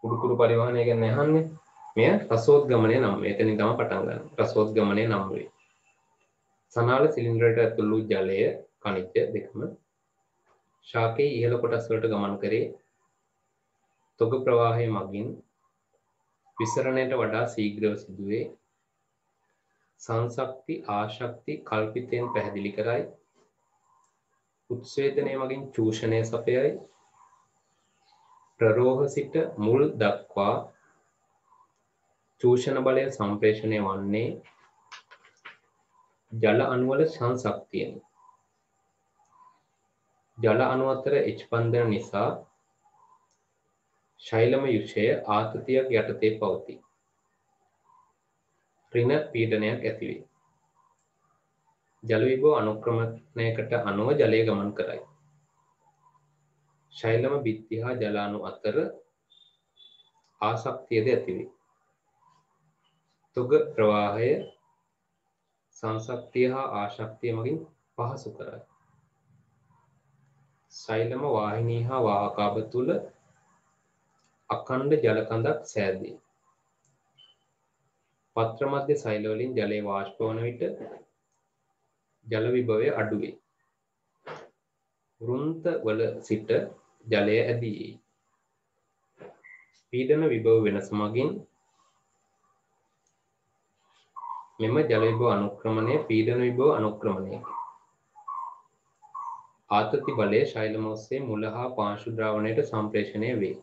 Speaker 1: උඩුකුරු පරිවහනය ගැන අහන්නේ. මෙය රසෝද්ගමනය නම් මෙතනින් තමයි පටන් ගන්න. රසෝද්ගමනය නම් වේ. සනාල සිලින්ඩරයට ඇතුළු ජලය කණිජ දෙකම ශාකයේ ඉහළ කොටස් වලට ගමන් කරේ තොග ප්‍රවාහය මගින් විසරණයට වඩා ශීඝ්‍රව සිදුවේ. සංසක්ති ආශක්ති කල්පිතයෙන් පැහැදිලි කරයි. උත්සේදනය මගින් චූෂණය සපයයි. ප්‍රරෝහ සිට මුල් දක්වා චූෂණ බලය සම්ප්‍රේෂණය වන්නේ ජල අණුවල සංසක්තියනි. ජල අණු අතර H බන්ධන නිසා ශෛලම යුෂය ආතතියක් යටතේ පවතී. ඍණ පීඩනයක් ඇතිවේ. ජල විභව අනුක්‍රමණයකට අනුව ජලය ගමන් කරයි. ශෛලම බිත්ති හා ජල අණු අතර ආසක්තියද ඇතිවේ. තුග ප්‍රවාහය සංසක්තිය හා ආශක්තිය මගින් පහසු කරයි. ශෛලම වාහිනී හා වාහකාභ තුළ අඛණ්ඩ ජල කඳක් සෑදී. පත්‍ර මධ්‍ය සෛල වලින් ජලය වාෂ්ප වන විට ජල විභවය අඩු වේ. වෘන්ත වල සිට ජලය ඇදී යයි. පීඩන විභව වෙනස මගින් මෙම ජල විභව අනුක්‍රමණය පීඩන විභව අනුක්‍රමණයකි. ආතති බලය ශෛලම ඔස්සේ මුල හා පාංශු ද්‍රාවණයට සම්ප්‍රේෂණය වේ.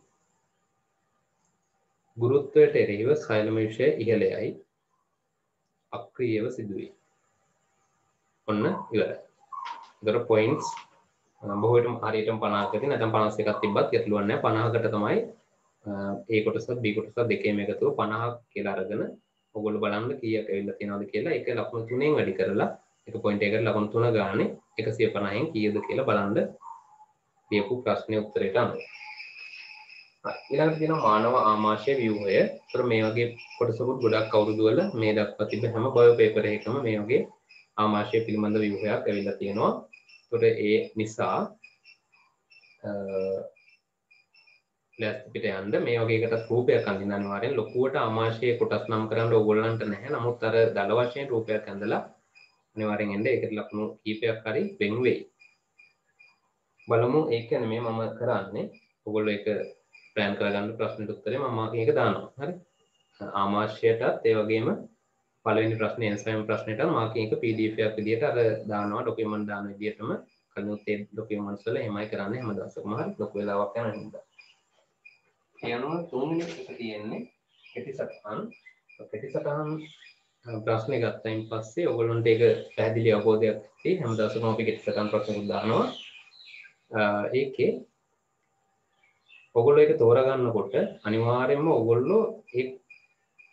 Speaker 1: ගුරුත්වයට එරෙහිව ශෛලම යුෂය ඉහළ යයි. අක්‍රීයව සිදුවේ. ඔන්න ඉවරයි. ඒතර පොයින්ට්ස් බොහෝ විට හරියටම 50කට නැත්නම් 51ක් තිබ්බත් ගැටලුවක් නැහැ. 50කට තමයි A කොටසත් B කොටසත් දෙකේම එකතුව 50ක් කියලා අරගෙන ඔයගොල්ලෝ බලන්න කීයක් ඇවිල්ලා තියෙනවද කියලා ඒක ලකුණු 3ෙන් වැඩි කරලා එක පොයින්ට් එකකට ලකුණු 3 ගානේ 150න් කීයද කියලා බලන්න ලියපු ප්‍රශ්නේ උත්තරයට අනුව. ඊළඟට තියෙනවා මානව ආමාශය ව්‍යුහය. ඒතර මේ වගේ කොටසකුත් ගොඩක් අවුරුදු වල මේ දක්වා තිබෙන හැම බයෝ පේපර් එකකම මේ වගේ ආමාශය පිළිබඳ ව්‍යුහයක් ඇවිල්ලා තියෙනවා. ඒතර ඒ නිසා ලෑස්ති පිට යන්න මේ වගේ එකකට රූපයක් අඳින්න අනිවාර්යෙන් ලොකුවට ආමාශයේ කොටස් නම් කරන්න ඕගොල්ලන්ට නැහැ. නමුත් අර දල වශයෙන් රූපයක් ඇඳලා අනිවාර්යෙන් එන්න ඒකට ලකුණු කීපයක් හරි වෙන් වෙයි. බලමු ඒ කියන්නේ මේ මම කරන්නේ ඕගොල්ලෝ ඒක ප්ලෑන් කරගන්න ප්‍රශ්නෙට උත්තරේ මම මාකින් එක දානවා. හරි. ආමාශයටත් ඒ වගේම පළවෙනි ප්‍රශ්නේ එන්සයිම් ප්‍රශ්නෙට මාකින් එක PDF එකක් විදියට අර දානවා ડોකියුමන්ට් දාන විදියටම කලිනුත් ඒ ડોකියුමන්ට්ස් වල එහෙමයි කරන්නේ හැම දවසකම. හරි. ලොකු වෙලාවක් යන හින්දා. කියනවා 3 මිනිත් එක තියෙන්නේ කෙටිසටහන්. කෙටිසටහන් ප්‍රශ්නේ ගත්තයින් පස්සේ ඔයගොල්ලන්ට ඒක පැහැදිලි අවබෝධයක් තියෙයි. හැම දවසකම අපි කෙටිසටහන් ප්‍රශ්න දානවා. ඒකේ ඔයගොල්ලෝ ඒක තෝරගන්නකොට අනිවාර්යයෙන්ම ඔයගොල්ලෝ ඒ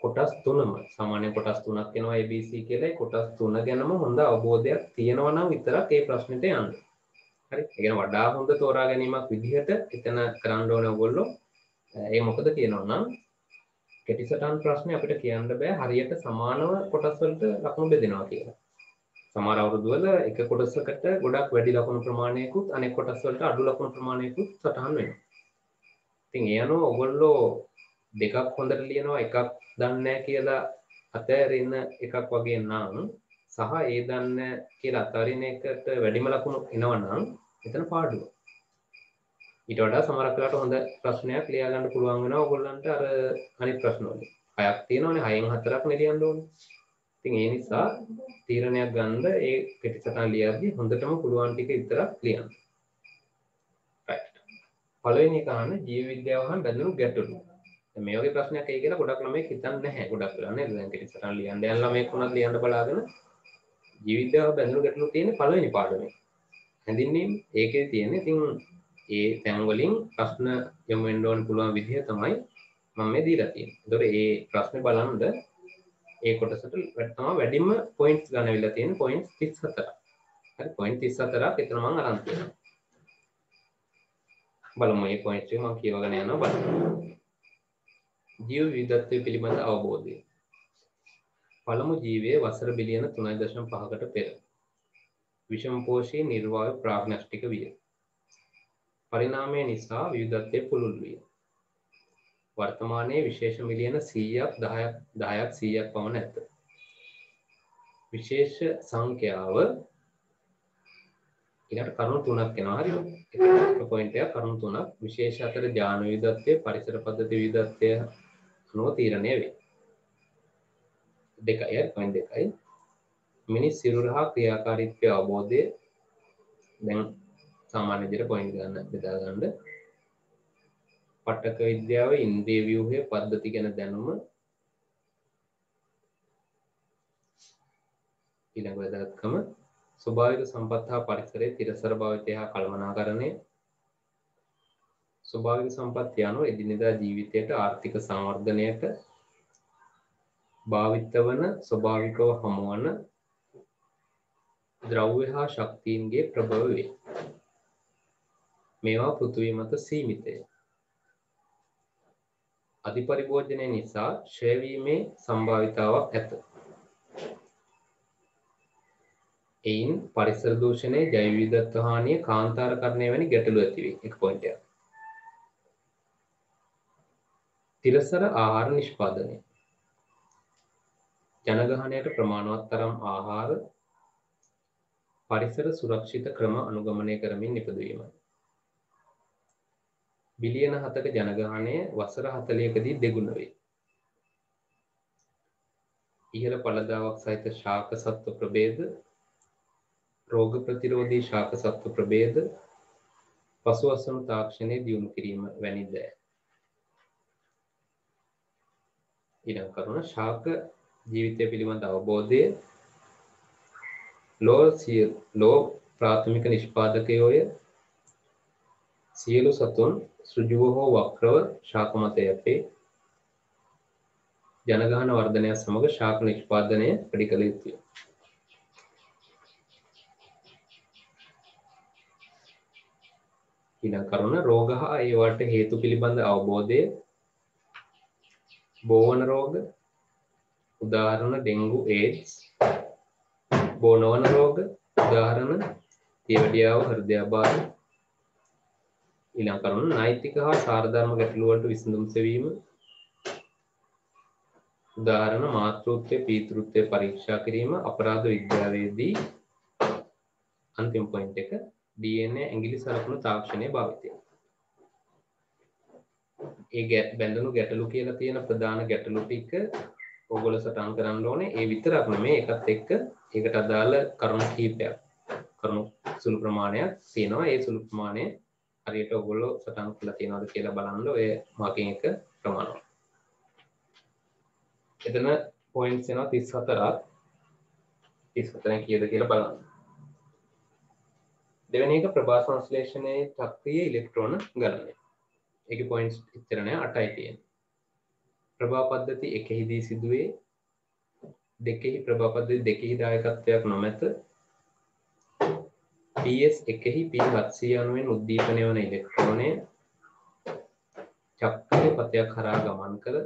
Speaker 1: කොටස් තුනම සාමාන්‍ය කොටස් තුනක් වෙනවා ABC කියලා. ඒ කොටස් තුන ගැනම හොඳ අවබෝධයක් තියෙනවා නම් විතරක් ඒ ප්‍රශ්නෙට යන්න. හරි. ඒ කියන්නේ වඩා හොඳ තෝරා ගැනීමක් විදිහට එතන කරන්න ඕනේ ඔයගොල්ලෝ. ඒ මොකද කියනවා නම් කෙටිසටහන් ප්‍රශ්නේ අපිට කියන්න බෑ හරියට සමානව කොටස් වලට ලකුණු බෙදෙනවා කියලා. සමහර අවුරුදු වල එක කොටසකට ගොඩක් වැඩි ලකුණු ප්‍රමාණයකුත් අනෙක් කොටස් වලට අඩු ලකුණු ප්‍රමාණයකුත් සටහන් වෙනවා. ඉතින් ඒ අනුව ඔයගොල්ලෝ දෙකක් හොඳට ලියනවා එකක් දන්නේ නැහැ කියලා අතෑරින එකක් වගේ නම් සහ ඒ දන්නේ කියලා අතාරින එකට වැඩිම ලකුණු එනවා නම් එතන පාඩුව. ඊට වඩා සමහරක් වෙලාවට හොඳ ප්‍රශ්නයක් ලියා ගන්න පුළුවන් වෙනවා ඔයගොල්ලන්ට අර අනිත් ප්‍රශ්න වලින්. 6ක් තියෙනවනේ 6න් 4ක් නේ ලියන්න ඕනේ. ඉතින් ඒ නිසා තීරණයක් ගන්න ඒ කෙටිසටහන් ලියද්දී හොඳටම පුළුවන් ටික විතරක් ලියන්න. right. පළවෙනි එක අහන්නේ ජීව විද්‍යාව හා බැඳුණු ගැටලු. දැන් මේ වගේ ප්‍රශ්නයක් එයි කියලා ගොඩක් ළමයි හිතන්නේ නැහැ. ගොඩක් වෙලා නේද? දැන් කෙටිසටහන් ලියන්න යන ළමයෙක් වුණත් ලියන්න බලාගෙන ජීව විද්‍යාව බැඳුණු ගැටලු තියෙන්නේ පළවෙනි පාඩමේ. හැඳින්වීම ඒකේ තියෙන්නේ. ඉතින් ඒ තැන් වලින් ප්‍රශ්න යොමු වෙන්න ඕන පුළුවන් විදිහ තමයි මම මේ දීලා තියෙන්නේ. ඒතකොට ඒ ප්‍රශ්නේ බලනද ඒ කොටසට තමයි වැඩිම පොයින්ට්ස් ගන්න වෙලා තියෙන්නේ පොයින්ට්ස් 34ක්. හරි පොයින්ට් 34ක් එතන මම අරන් තියෙනවා. බලමු මේ පොයින්ට්ස් ටික මම කියවගෙන යනවා බලමු. ජීව විවිධත්වය පිළිබඳ අවබෝධය. පළමු ජීවයේ වසර බිලියන 3.5කට පෙර විෂමපෝෂී නිර්වායු ප්‍රාග්නස්ටික විය. පරිණාමය නිසා විවිධත්වය පුළුල් විය. වර්තමානයේ විශේෂ මිලියන 100ක් 10ක් 100ක් පමණ ඇත. විශේෂ සංඛ්‍යාව ඊට කරුණු තුනක් එනවා හරිද? එක පොයින්ට් එකක් කරුණු තුනක් විශේෂ අතර ජාන විවිධත්වය පරිසර පද්ධති විවිධත්වය අනුව තීරණය වේ. දෙකයි පොයින්ට් දෙකයි. මිනිස් සිරුර හා ක්‍රියාකාරීත්වය අවබෝධය දැන් සාමාන්‍ය විදිහට පොයින්ට් ගන්න බෙදා ගන්න. පටක විද්‍යාව, ඉන්ද්‍රිය ව්‍යුහය, පද්ධති ගැන දැනුම, ඊළඟ වැදගත්කම ස්වභාවික සම්පත් හා පරිසරයේ තිරසර භාවිතය හා කළමනාකරණය. ස්වභාවික සම්පත් යනු එදිනෙදා ජීවිතයට ආර්ථික සංවර්ධනයට භාවිත වන ස්වභාවිකව හමුවන ද්‍රව්‍ය හා ශක්තියින්ගේ ප්‍රභව වේ. මේවා පෘථිවිය මත සීමිතය. අධිපරිභෝජනය නිසා ක්ෂය වීමේ සම්භාවිතාවක් ඇත. එයින් පරිසර දූෂණය, ජෛව විවිධත්ව හානිය, කාන්තාරකරණය වැනි ගැටලු ඇති වේ. එක පොයින්ට් එකක්. තිරසර ආහාර නිෂ්පාදනය. ජනගහනයට ප්‍රමාණවත් තරම් ආහාර පරිසර සුරක්ෂිත ක්‍රම අනුගමනය කරමින් නිපදවීමයි. බිලියන 7ක ජනගහනය වසර 40කදී දෙගුණ වේ. ඉහළ ඵලදාවක් සහිත ශාක සත්ව ප්‍රභේද, රෝග ප්‍රතිරෝධී ශාක සත්ව ප්‍රභේද, පසුවසන තාක්ෂණය දියුණු කිරීම වැනි දෑ. ඊළඟ කරුණ ශාක ජීවිතය පිළිබඳ අවබෝධය. ලෝ ප්‍රාථමික නිෂ්පාදකයෝය සියලු සතුන් සෘජුව හෝ වක්‍රව ශාක මත යැපේ. ජනගහන වර්ධනය සමග ශාක නිෂ්පාදනය වැඩි කළ යුතුය. ඊළඟ කරුණ රෝග හා ඒවට හේතු පිළිබඳ අවබෝධය. බෝවන රෝග උදාහරණ ඩෙන්ගු, ඒඩ්ස්. බෝ නොවන රෝග උදාහරණ දියවැඩියාව, හෘදයාබාධ. ඊළඟ කරුණ නෛතික හා සාරධර්ම ගැටලු වලට විසඳුම් සෙවීම. උදාහරණ මාතෘත්වය, පීතෘත්වය පරීක්ෂා කිරීම, අපරාධ විද්‍යාවේදී. අන්තිම පොයින්ට් එක DNA ඇඟිලි සලකුණු තාක්ෂණයේ භාවිතය. ඒ බැඳුණු ගැටලු කියලා තියෙන ප්‍රධාන ගැටලු ටික ඔයගොල්ලෝ සටහන් කරන්න ඕනේ. ඒ විතරක් නෙමෙයි ඒකත් එක්ක ඒකට අදාළ කරුණු කීපයක්, කරුණු සුළු ප්‍රමාණයක් තියෙනවා. ඒ සුළු ප්‍රමාණය හරියට ඔයගොල්ලෝ සටහන් කරලා තියෙනවද කියලා බලන්න ඔය මාකින් එක ප්‍රමාණවත්. එතන පොයින්ට්ස් එනවා 34ක්. 34න් කීයද කියලා බලන්න. දෙවෙනි එක ප්‍රභා සංශ්ලේෂණයේ සක්‍රීය ඉලෙක්ට්‍රෝන ගණනය. ඒකේ පොයින්ට්ස් ඉතර නෑ 8යි තියෙන්නේ. ප්‍රභා පද්ධති එකෙහිදී සිදුවේ. දෙකෙහි ප්‍රභා පද්ධති දෙකෙහි දායකත්වයක් නොමැත. PS එකෙහි P700 අණුවෙන් උද්දීපනය වන ඉලෙක්ට්‍රෝනය චක්‍රීය පථයක් හරහා ගමන් කර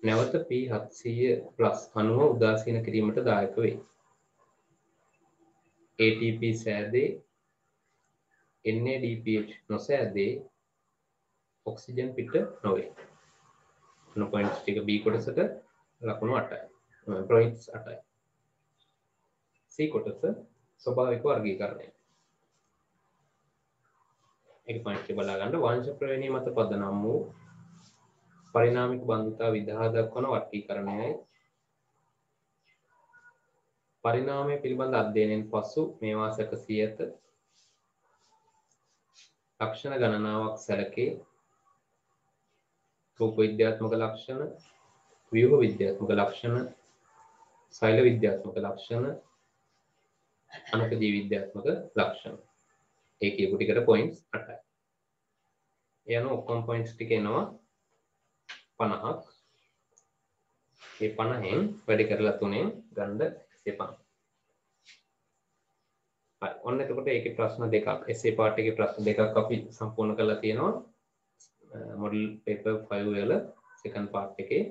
Speaker 1: නැවත P700+ අණුව උදාසීන කිරීමට දායක වේ. ATP සෑදේ NADPH නොසෑදේ ඔක්සිජන් පිට නොවේ. මොන පොයින්ට්ස් ටික B කොටසට ලකුණු 8යි. පොයින්ට්ස් 8යි. C කොටස ස්වභාවික වර්ගීකරණය. ඒක පොයින්ට් එක බලා ගන්න. වංශ ප්‍රවේණිය මත පදනම් වූ පරිණාමික බන්ධුතා විදහා දක්වන වර්ගීකරණයයි. පරිණාමය පිළිබඳ අධ්‍යයනයෙන් පසු මේවා සැකසී ඇත. ලක්ෂණ ගණනාවක් සැලකේ. රූප විද්‍යාත්මක ලක්ෂණ, ව්‍යුහ විද්‍යාත්මක ලක්ෂණ, සෛල විද්‍යාත්මක ලක්ෂණ, අනුපජීව විද්‍යාත්මක ලක්ෂණ. ඒ කියපු ටිකට පොයින්ට්ස් 8යි. ඒ අනුව ඔක්කොම පොයින්ට්ස් ටික එනවා 50ක්. මේ 50න් වැඩි කරලා 3ෙන් ගන්න 150. හරි. ඔන්න එතකොට ඒකේ ප්‍රශ්න දෙකක්, essay part එකේ ප්‍රශ්න දෙකක් අපි සම්පූර්ණ කරලා තියෙනවා. model paper 5 වල second part එකේ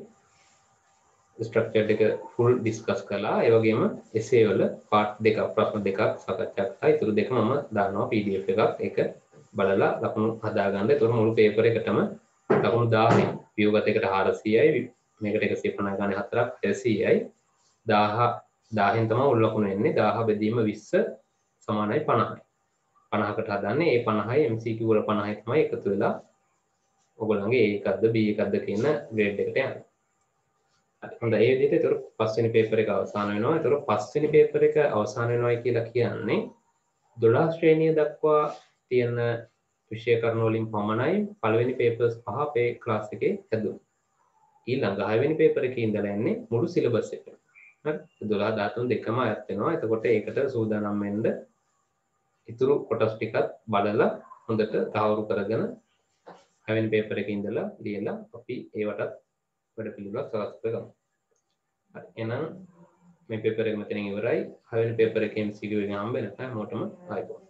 Speaker 1: structure එක full discuss කළා. ඒ වගේම essay වල part දෙකක්, ප්‍රශ්න දෙකක් සාකච්ඡා කරා. ඊටු දෙක මම දානවා PDF එකක්. ඒක බලලා ලකුණු හදාගන්න. ඒතකොට මුළු paper එකටම ලකුණු 10යි. view ගත එකට 400යි. මේකට 150 ගානේ 4ක් 600යි. 1000න් තමයි මුළු ලකුණු එන්නේ. 1000 බෙදීම 20 සමානයි 50යි. 50කට හදන්නේ. ඒ 50යි MCQ වල 50යි තමයි එකතු වෙලා ඔයගොල්ලන්ගේ A එකක්ද B එකක්ද කියන ග්‍රේඩ් එකට යන්නේ. හොඳයි ඒ විදිහට ඒතර පස්වෙනි පේපර් එක අවසන් වෙනවා. ඒතර පස්වෙනි පේපර් එක අවසන් වෙනවයි කියලා කියන්නේ 12 ශ්‍රේණිය දක්වා තියෙන විෂය කර්ම වලින් පමණයි පළවෙනි පේපර්ස් 5 අපේ ක්ලාස් එකේ හැදුනේ. ඊළඟ 6 වෙනි පේපර් එකේ ඉඳලා යන්නේ මුළු සිලබස් එක. හරි 12 13 දෙකම අයත් වෙනවා. එතකොට ඒකට සූදානම් වෙන්න ඉතුරු කොටස් ටිකත් බලලා හොඳට තහවුරු කරගෙන 6 වෙනි පේපර් එකේ ඉඳලා ලියලා අපි ඒවටත් වැඩ පිළිවෙලක් සකස් කරගමු. හරි එහෙනම් මේ පේපර් එක මෙතනින් ඉවරයි. 6 වෙනි පේපර් එකේ MCQ එකෙන් හම්බ වෙනකම් හැමෝටම ආයිබෝන්.